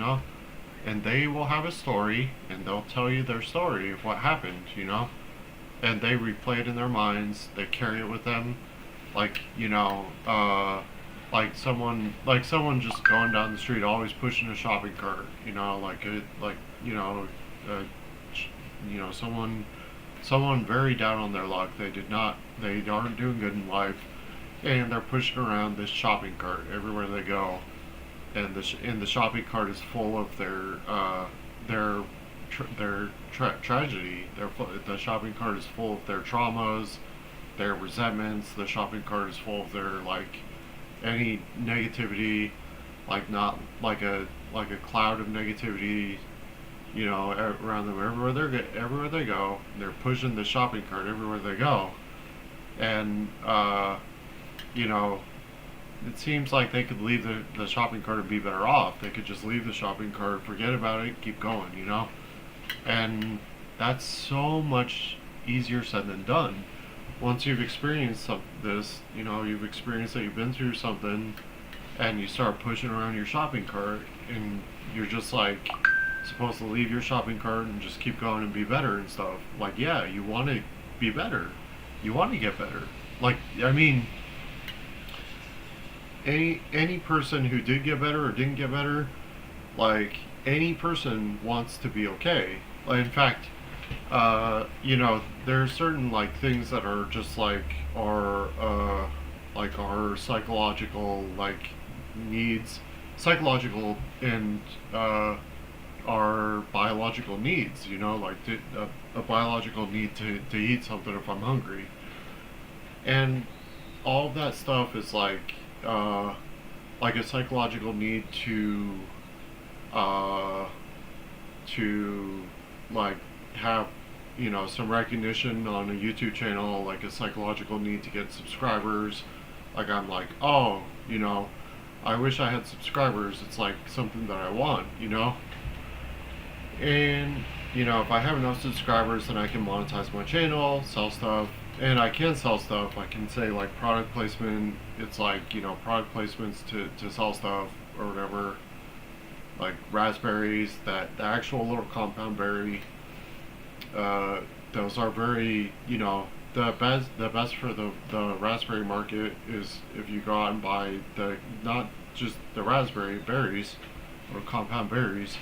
and they will have a story and they'll tell you their story of what happened, and they replay it in their minds, they carry it with them, like like someone just going down the street always pushing a shopping cart, uh, someone very down on their luck. They aren't doing good in life, and they're pushing around this shopping cart everywhere they go, and the shopping cart is full of their tragedy. The shopping cart is full of their traumas, their resentments. The shopping cart is full of their like any negativity, like not like a cloud of negativity, around them everywhere they go. They're pushing the shopping cart everywhere they go, and it seems like they could leave the shopping cart and be better off. They could just leave the shopping cart, forget about it, keep going, and that's so much easier said than done. Once you've experienced this, you've experienced that you've been through something, and you start pushing around your shopping cart, and you're just like supposed to leave your shopping cart and just keep going and be better and stuff. Like, yeah, you want to be better, you want to get better. Like, I mean, any person who did get better or didn't get better, like any person wants to be okay. Like, in fact, there are certain like things that are just like our psychological like needs, psychological and our biological needs. Like a biological need to eat something if I'm hungry, and all of that stuff is like a psychological need uh, to like have some recognition on a YouTube channel, like a psychological need to get subscribers. Like I'm like, oh, I wish I had subscribers. It's like something that I want, and if I have enough subscribers, then I can monetize my channel, sell stuff, and I can sell stuff. I can say like product placement. It's like, product placements to sell stuff or whatever. Like raspberries, that the actual little compound berry. Uh, those are very, the best for the raspberry market is if you go out and buy the not just the raspberry berries or compound berries,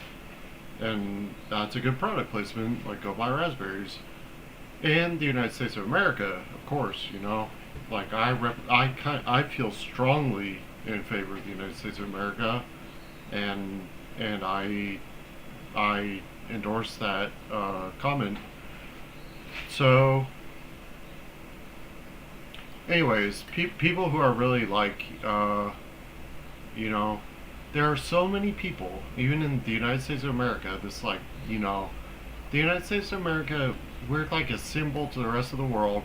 and that's a good product placement. Like go buy raspberries. And the United States of America, of course, like I feel strongly in favor of the United States of America, and I endorse that comment. So, anyways, people who are really like, you know, there are so many people, even in the United States of America. This like, the United States of America, we're like a symbol to the rest of the world.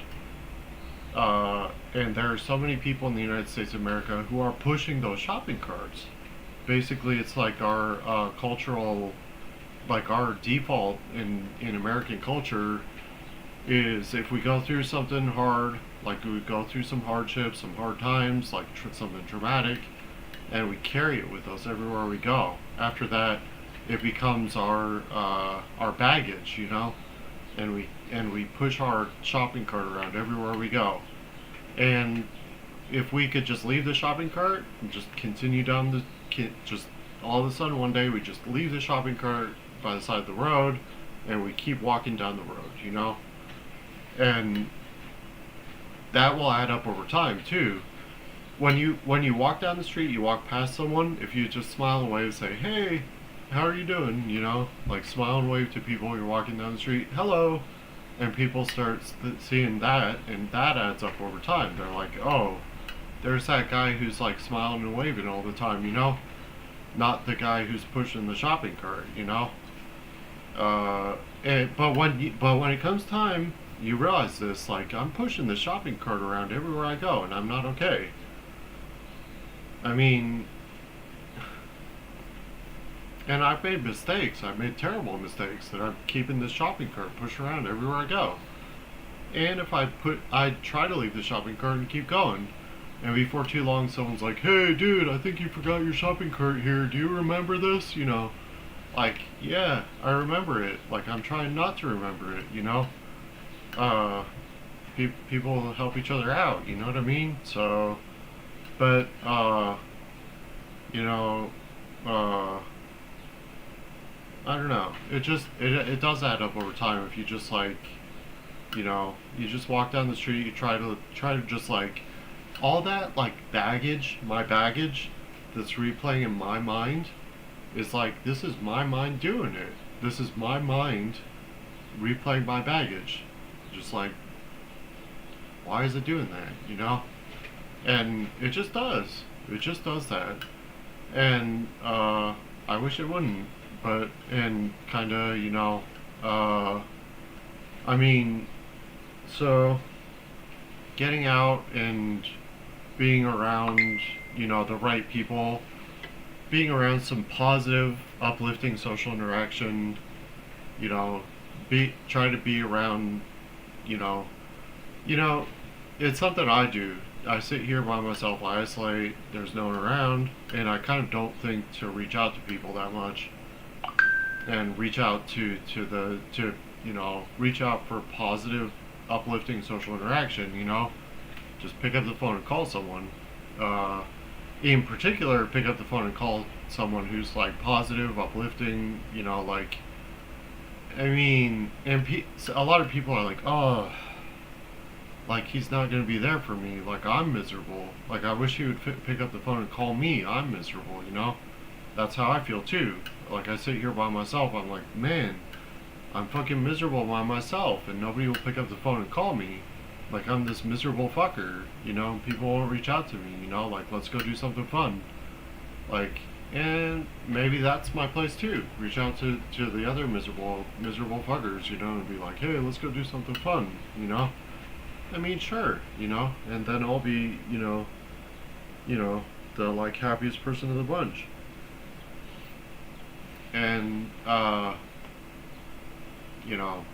And there are so many people in the United States of America who are pushing those shopping carts. Basically, it's like our cultural, like our default in American culture is if we go through something hard, like we go through some hardships, some hard times, like something traumatic, and we carry it with us everywhere we go. After that, it becomes our baggage, and we push our shopping cart around everywhere we go. And if we could just leave the shopping cart and just continue down just all of a sudden one day we just leave the shopping cart by the side of the road and we keep walking down the road, and that will add up over time too. When you walk down the street, you walk past someone, if you just smile and wave and say, "Hey, how are you doing?" Like smile and wave to people you're walking down the street, "Hello." And people start seeing that, and that adds up over time. They're like, "Oh, there's that guy who's like smiling and waving all the time, not the guy who's pushing the shopping cart. But when it comes time, you realize this, like, I'm pushing the shopping cart around everywhere I go, and I'm not okay. I mean, and I've made mistakes. I've made terrible mistakes that I'm keeping this shopping cart pushed around everywhere I go. And if I try to leave the shopping cart and keep going. And before too long, someone's like, "Hey, dude, I think you forgot your shopping cart here. Do you remember this?" Like, yeah, I remember it. Like, I'm trying not to remember it. Uh, People help each other out. You know what I mean? So, but, you know, uh, I don't know. It does add up over time if you just like, you just walk down the street, you try to just like all that like baggage, my baggage that's replaying in my mind is like this is my mind doing it. This is my mind replaying my baggage. Just like why is it doing that? And it just does. It just does that. And I wish it wouldn't. But and kind of uh, I mean, so getting out and being around the right people, being around some positive, uplifting social interaction, you know, try to be around, you know, you know, it's something I do. I sit here by myself, I isolate. There's no one around, and I kind of don't think to reach out to people that much and reach out to reach out for positive, uplifting social interaction. Just pick up the phone and call someone. In particular, pick up the phone and call someone who's like positive, uplifting. Like I mean, and a lot of people are like, "Oh, like he's not going to be there for me. Like I'm miserable. Like I wish he would pick up the phone and call me. I'm miserable. That's how I feel too. Like I sit here by myself, I'm like, man, I'm fucking miserable by myself, and nobody will pick up the phone and call me. Like I'm this miserable fucker, people won't reach out to me, like let's go do something fun. Like, and maybe that's my place too. Reach out to the other miserable fuckers, and be like, hey, let's go do something fun. I mean, sure, and then I'll be, the like happiest person of the bunch. And you know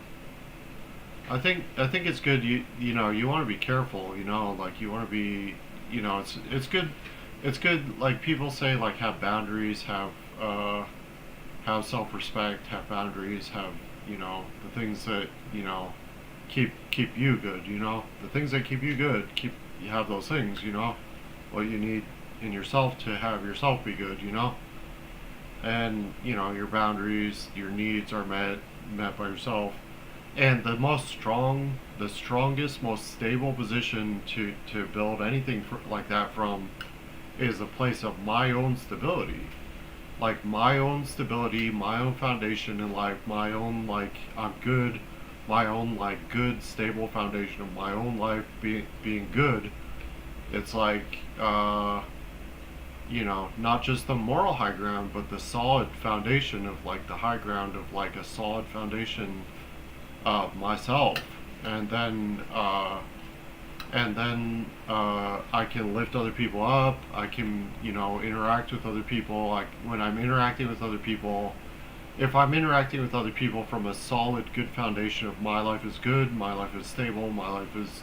I think it's good. You want to be careful. Like you want to be. It's good. It's good. Like people say, like have boundaries, have self respect, have boundaries, have the things that keep you good. The things that keep you good. You have those things. What you need in yourself to have yourself be good. And your boundaries, your needs are met by yourself. And the strongest, most stable position to build anything like that from is a place of my own stability. Like my own stability, my own foundation in life, my own like I'm good, my own like good stable foundation of my own life being good. It's like not just the moral high ground, but the solid foundation of like the high ground of like a solid foundation of myself, and then I can lift other people up. I can interact with other people. Like when I'm interacting with other people, if I'm interacting with other people from a solid, good foundation of my life is good, my life is stable, my life is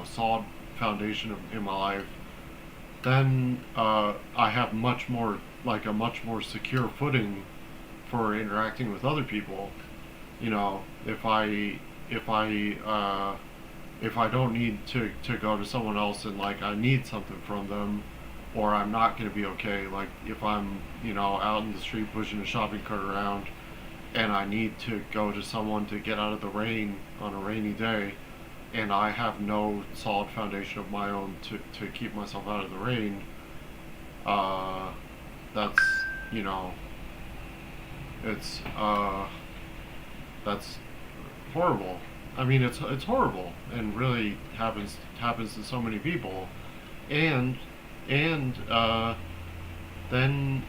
solid foundation in my life, then I have a much more secure footing for interacting with other people. If I don't need to go to someone else and like I need something from them, or I'm not going to be okay. Like if I'm out in the street pushing a shopping cart around, and I need to go to someone to get out of the rain on a rainy day, and I have no solid foundation of my own to keep myself out of the rain, uh, that's you know it's that's horrible. I mean, it's horrible and really happens to so many people, and and then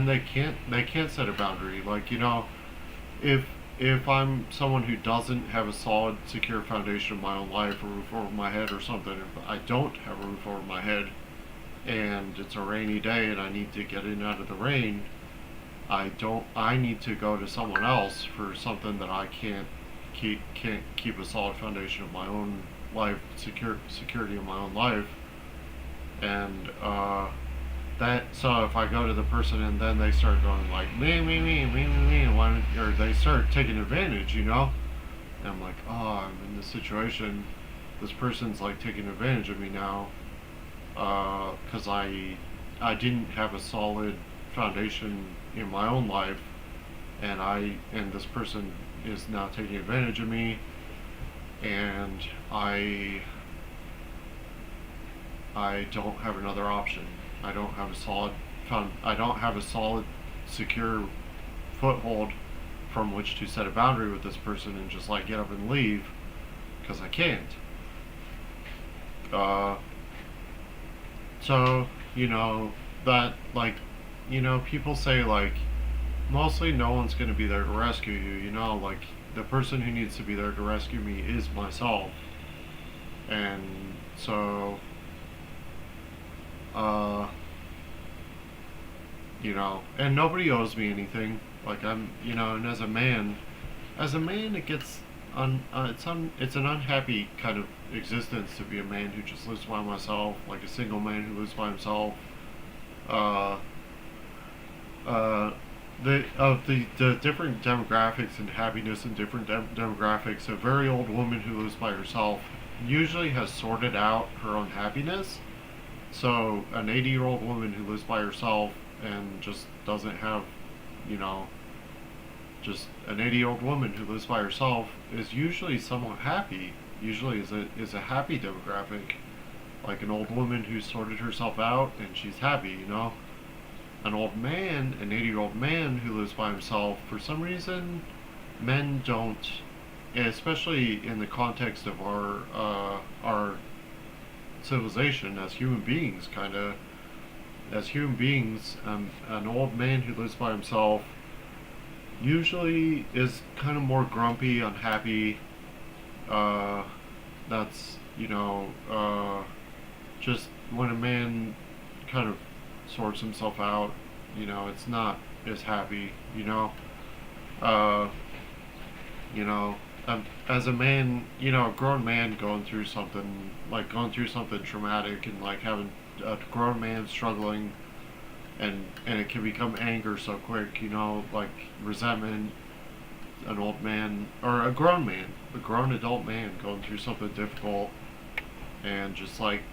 they can't set a boundary. Like if I'm someone who doesn't have a solid, secure foundation of my own life, a roof over my head, or something, if I don't have a roof over my head, and it's a rainy day and I need to get in and out of the rain, I need to go to someone else for something that I can't keep a solid foundation of my own life, security of my own life, and that so if I go to the person and then they start going like me, or they start taking advantage, and I'm like, oh, I'm in this situation. This person's like taking advantage of me now, because I didn't have a solid foundation in my own life, and this person is now taking advantage of me, and I don't have another option. I don't have a solid, secure foothold from which to set a boundary with this person and just like get up and leave, because I can't. Uh, so that like people say like mostly no one's going to be there to rescue you. Like the person who needs to be there to rescue me is myself, and so uh, and nobody owes me anything. Like and as a man, it gets it's an unhappy kind of existence to be a man who just lives by himself, like a single man who lives by himself. Uh, uh, the different demographics and happiness in different demographics. A very old woman who lives by herself usually has sorted out her own happiness. So an 80-year-old woman who lives by herself and just doesn't have, you know, just an 80-year-old woman who lives by herself is usually somewhat happy. Usually is a happy demographic, like an old woman who sorted herself out and she's happy. An old man, an 80-year-old man who lives by himself, for some reason, men don't, especially in the context of our civilization as human beings, kind of as human beings, an old man who lives by himself usually is kind of more grumpy, unhappy. Uh, that's just when a man kind of sorts himself out, it's not as happy. Uh, you know, as a man, a grown man going through something traumatic, and like having a grown man struggling, and it can become anger so quick, like resentment. An old man or a grown man, a grown adult man going through something difficult, and just like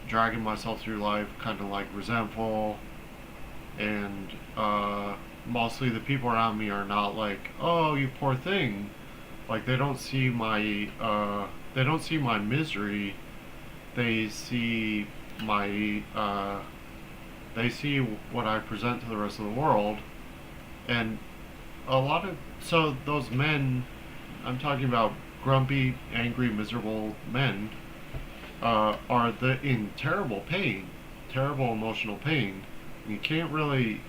dragging myself through life, kind of like resentful, and mostly the people around me are not like, oh, you poor thing. Like they don't see my misery. They see my they see what I present to the rest of the world. And a lot of so those men, I'm talking about grumpy, angry, miserable men, are in terrible pain, terrible emotional pain. You can't really,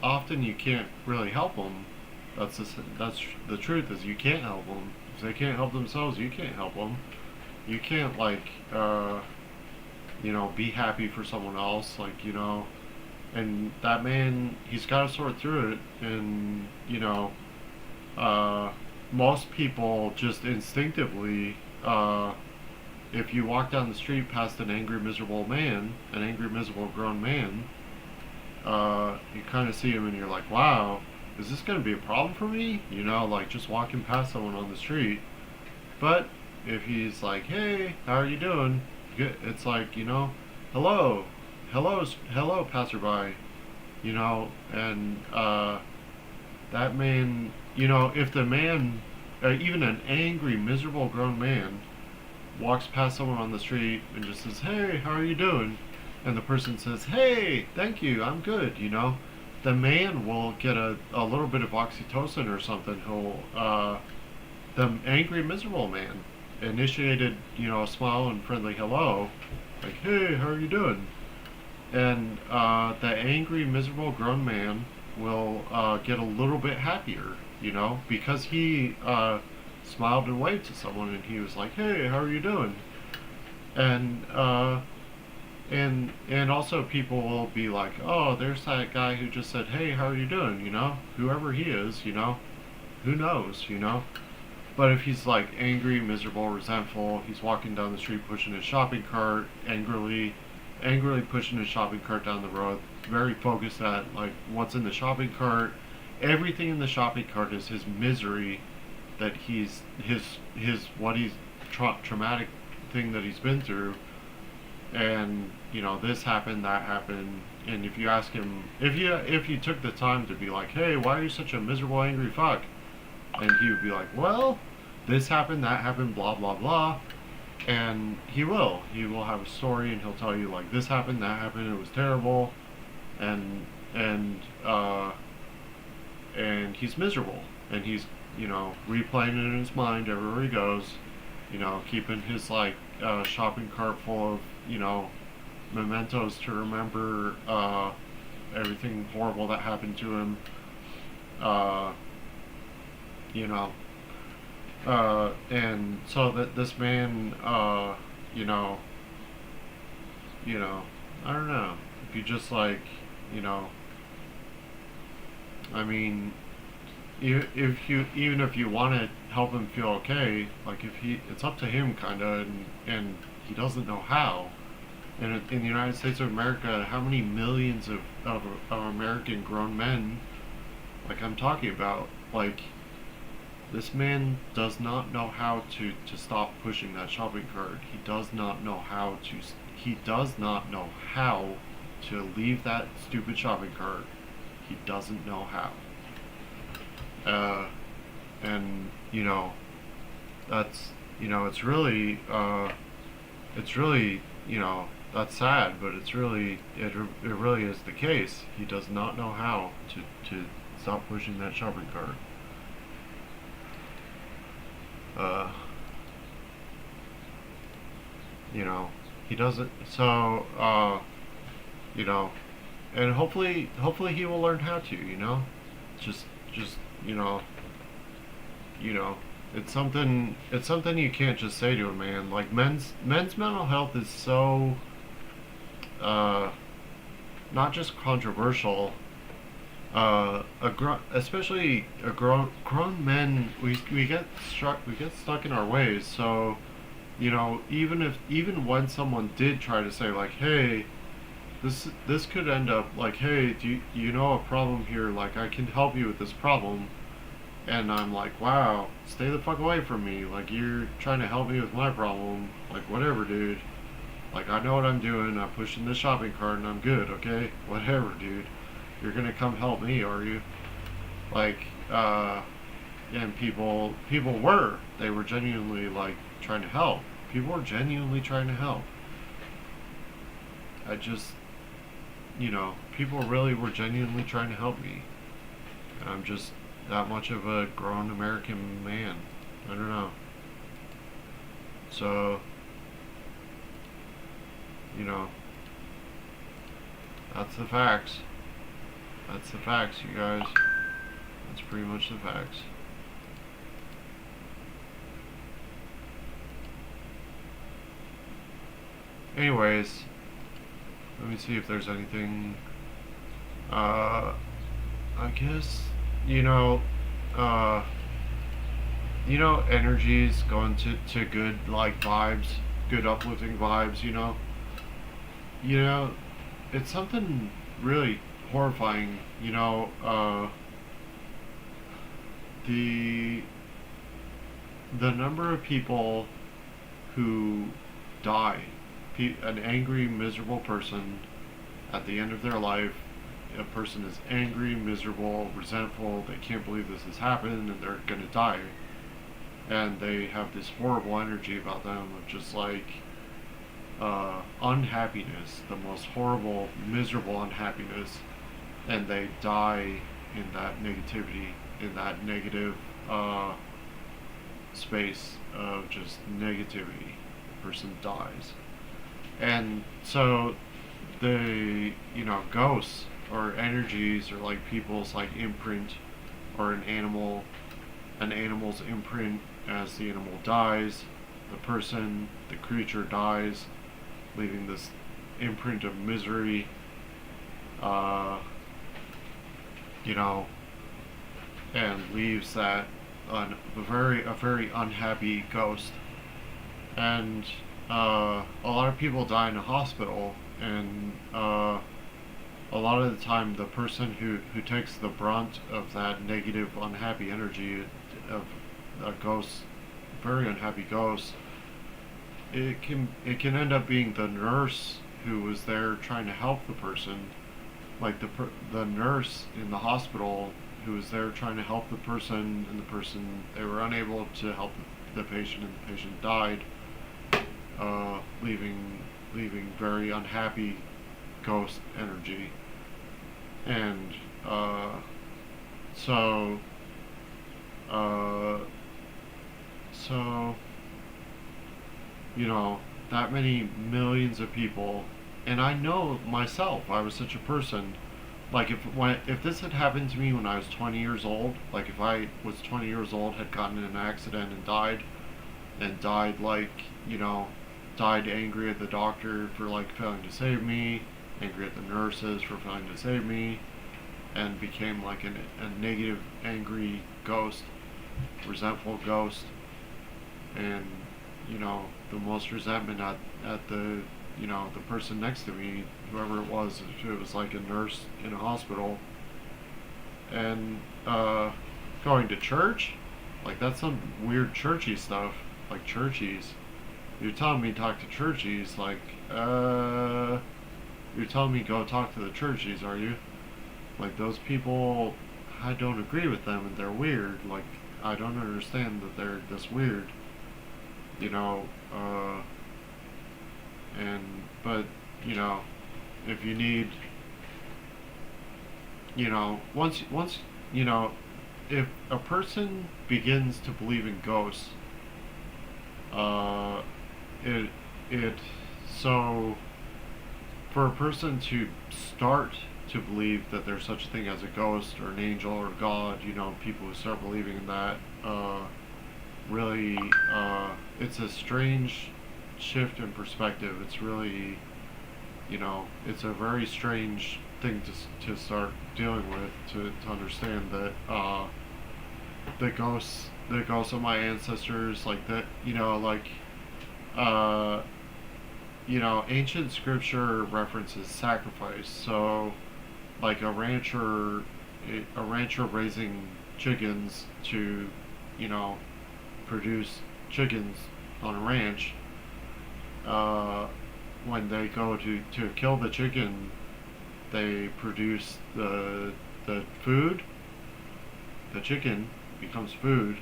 often you can't really help them. That's the truth, is you can't help them. If they can't help themselves, you can't help them. You can't like, be happy for someone else, like, and that man, he's got to sort through it, and uh, most people just instinctively, if you walk down the street past an angry, miserable man, an angry, miserable grown man, you kind of see him and you're like, wow, is this going to be a problem for me? Like just walking past someone on the street. But if he's like, hey, how are you doing? It's like, hello, hello, passerby, and that man, if the man, even an angry, miserable grown man, walks past someone on the street and just says, hey, how are you doing? And the person says, hey, thank you, I'm good, the man will get a little bit of oxytocin or something. The angry, miserable man initiated, a smile and friendly hello, like, hey, how are you doing? And the angry, miserable grown man will get a little bit happier, because he smiled and waved to someone, and he was like, "Hey, how are you doing?" And and also people will be like, "Oh, there's that guy who just said, 'Hey, how are you doing?'" Whoever he is, who knows, But if he's like angry, miserable, resentful, he's walking down the street pushing his shopping cart, angrily pushing his shopping cart down the road, very focused at like what's in the shopping cart. Everything in the shopping cart is his misery, that his what he's traumatic thing that he's been through, and this happened, that happened. And if you ask him, if you took the time to be like, hey, why are you such a miserable, angry fuck? And he would be like, well, this happened, that happened, blah blah blah. And he will have a story, and he'll tell you like, this happened, that happened, it was terrible. And and and he's miserable, and he's replaying it in his mind everywhere he goes, keeping his like shopping cart full of mementos to remember everything horrible that happened to him. uh, you know and so that this man, you know you know I don't know, if you just like, you know I mean, if you even if you want to help him feel okay, like if it's up to him kind of, and he doesn't know how. And in the United States of America, how many millions of American grown men, like I'm talking about, like this man does not know how to stop pushing that shopping cart. He does not know how to. He does not know how to leave that stupid shopping cart. He doesn't know how. And that's it's really, that's sad, but it really is the case. He does not know how to stop pushing that shopping cart. Uh, he doesn't. So, you know, and hopefully he will learn how to. Just you know, you know, it's something you can't just say to a man. Like men's mental health is so not just controversial, especially grown men, we get stuck in our ways. So, even when someone did try to say like, hey, this could end up like, hey, do you know a problem here? Like, I can help you with this problem. And I'm like, wow, stay the fuck away from me. Like, you're trying to help me with my problem. Like, whatever, dude. Like, I know what I'm doing. I'm pushing the shopping cart and I'm good, okay? Whatever, dude. You're gonna come help me, are you? Like, and people were. They were genuinely, like, trying to help. People were genuinely trying to help. I just, people really were genuinely trying to help me. And I'm just that much of a grown American man. I don't know. So, you know, that's the facts. That's the facts, you guys. That's pretty much the facts. Anyways, let me see if there's anything. I guess, you know, uh, energies going to good, like, vibes, good uplifting vibes, You know, it's something really horrifying, the number of people who die, an angry, miserable person at the end of their life. A person is angry, miserable, resentful. They can't believe this has happened, and they're gonna die. And they have this horrible energy about them of just like unhappiness, the most horrible, miserable unhappiness, and they die in that negativity, in that negative space of just negativity. The person dies. And so the, ghosts or energies or like people's like imprint or an animal's imprint as the animal dies, the creature dies, leaving this imprint of misery, uh, you know, and leaves that a very unhappy ghost. And a lot of people die in a hospital, and a lot of the time the person who takes the brunt of that negative, unhappy energy of a ghost, very unhappy ghost, it can end up being the nurse who was there trying to help the person, like the nurse in the hospital who was there trying to help the person, and the person, they were unable to help the patient, and the patient died, leaving very unhappy ghost energy. And so uh, so that many millions of people, and I know myself, I was such a person. Like, if this had happened to me when I was 20 years old, like if I was 20 years old, had gotten in an accident and died like, died angry at the doctor for like failing to save me, angry at the nurses for failing to save me, and became like a negative, angry ghost, resentful ghost, and the most resentment at the the person next to me, whoever it was, if it was like a nurse in a hospital, and going to church, like that's some weird churchy stuff, like churchies. You're telling me talk to churchies, like you're telling me go talk to the churchies, are you? Like those people, I don't agree with them, and they're weird. Like I don't understand that they're this weird, you know. And but if you need, once if a person begins to believe in ghosts, uh, it it so for a person to start to believe that there's such a thing as a ghost or an angel or God, people who start believing in that, really, it's a strange shift in perspective. It's really, it's a very strange thing to start dealing with, to understand that the ghosts of my ancestors, like that, uh, ancient scripture references sacrifice. So like a rancher raising chickens to, you know, produce chickens on a ranch. Uh, when they go to kill the chicken, they produce the food. The chicken becomes food,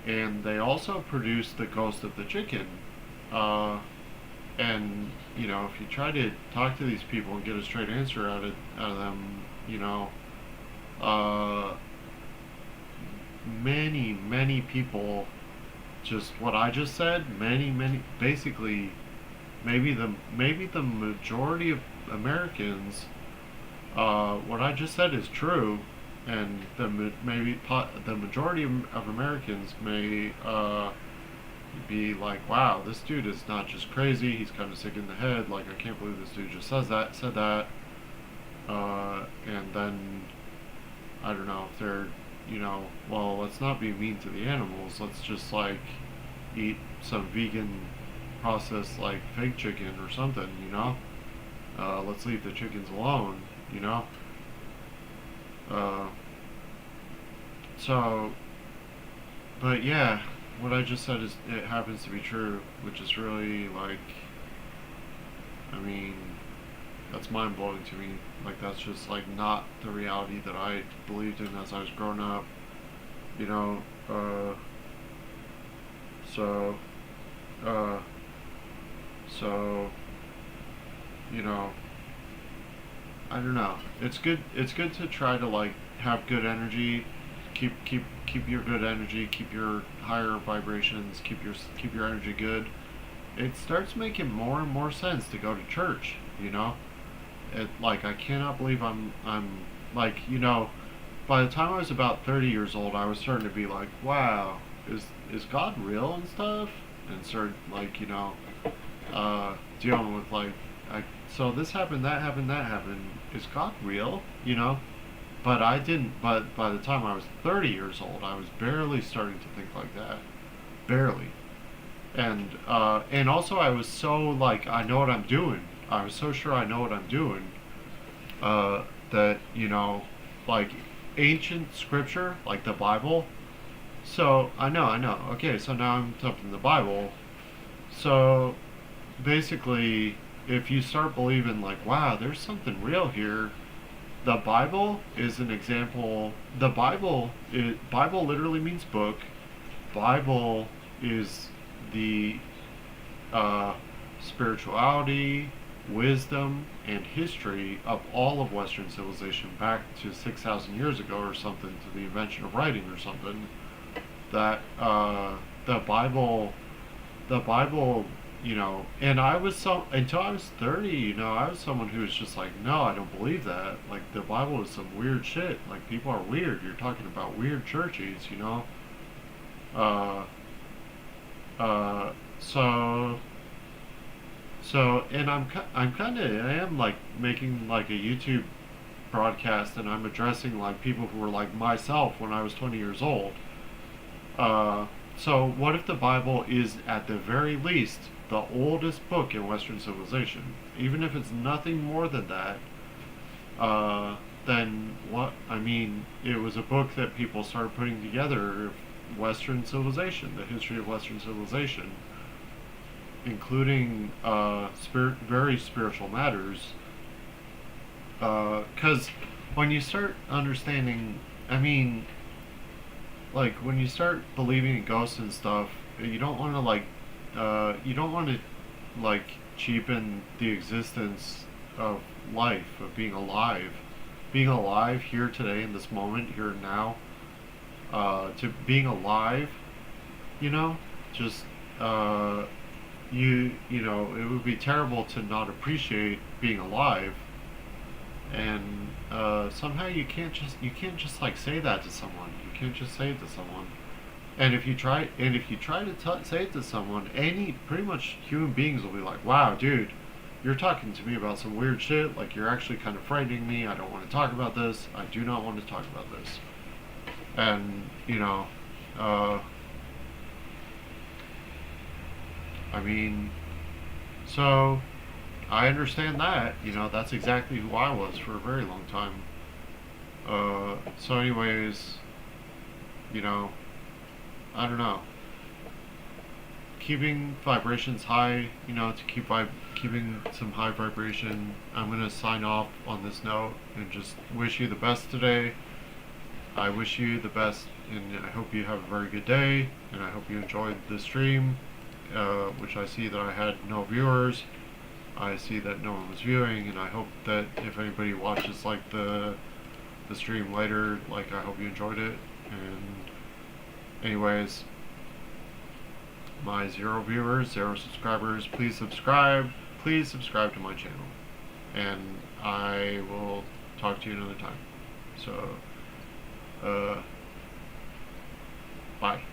and they also produce the ghost of the chicken. Uh, and if you try to talk to these people and get a straight answer out of them, uh, many people, just what I just said, many basically, maybe the majority of Americans, what I just said is true, and the majority of Americans may be like, wow, this dude is not just crazy, he's kind of sick in the head. Like, I can't believe this dude just said that. And then, I don't know if they're, well, let's not be mean to the animals. Let's just, like, eat some vegan processed, like, fake chicken or something. Let's leave the chickens alone, you know? Uh, so, but yeah, what I just said it happens to be true, which is really, like, I mean, that's mind blowing to me. Like, that's just, like, not the reality that I believed in as I was growing up, you know. So, uh, so, you know, I don't know. It's good. It's good to try to, like, have good energy, keep your good energy, keep your higher vibrations, keep your energy good. It starts making more and more sense to go to church. Like, I cannot believe I'm like, by the time I was about 30 years old, I was starting to be like, wow, is God real and stuff, and started, like, dealing with, like, so this happened, that happened, that happened. Is God real? But I didn't. But by the time I was 30 years old, I was barely starting to think like that, barely. And also I was so, like, I know what I'm doing. I was so sure I know what I'm doing. That, like, ancient scripture, like the Bible. So I know. Okay, so now I'm jumping the Bible. So basically, if you start believing, like, wow, there's something real here, the Bible is an example. Bible literally means book. Bible is the spirituality, wisdom, and history of all of Western civilization back to 6,000 years ago or something, to the invention of writing or something. That the Bible, the Bible, and I was until I was 30, I was someone who was just like, no, I don't believe that. Like, the Bible is some weird shit. Like, people are weird. You're talking about weird churches. Uh, uh, so, and I am, like, making, like, a YouTube broadcast, and I'm addressing, like, people who were like myself when I was 20 years old. So what if the Bible is, at the very least, the oldest book in Western civilization? Even if it's nothing more than that, then what? I mean, it was a book that people started putting together, Western civilization, the history of Western civilization, including very spiritual matters. Because when you start understanding, I mean, like, when you start believing in ghosts and stuff, you don't want to, like, like, cheapen the existence of life, of being alive here today in this moment, here and now. To being alive, just it would be terrible to not appreciate being alive. And somehow you can't just like say that to someone. You can't just say it to someone. And if you try to say it to someone, any pretty much human beings will be like, wow, dude, you're talking to me about some weird shit. Like, you're actually kind of frightening me. I don't want to talk about this. I do not want to talk about this. And, uh, I mean, so I understand that. That's exactly who I was for a very long time. So, anyways, I don't know. Keeping vibrations high, to keeping some high vibration. I'm gonna sign off on this note and just wish you the best today. I wish you the best, and I hope you have a very good day. And I hope you enjoyed the stream, which I see that I had no viewers. I see that no one was viewing, and I hope that if anybody watches like the stream later, like I hope you enjoyed it. And anyways, my 0 viewers, 0 subscribers, please subscribe. Please subscribe to my channel. And I will talk to you another time. So, bye.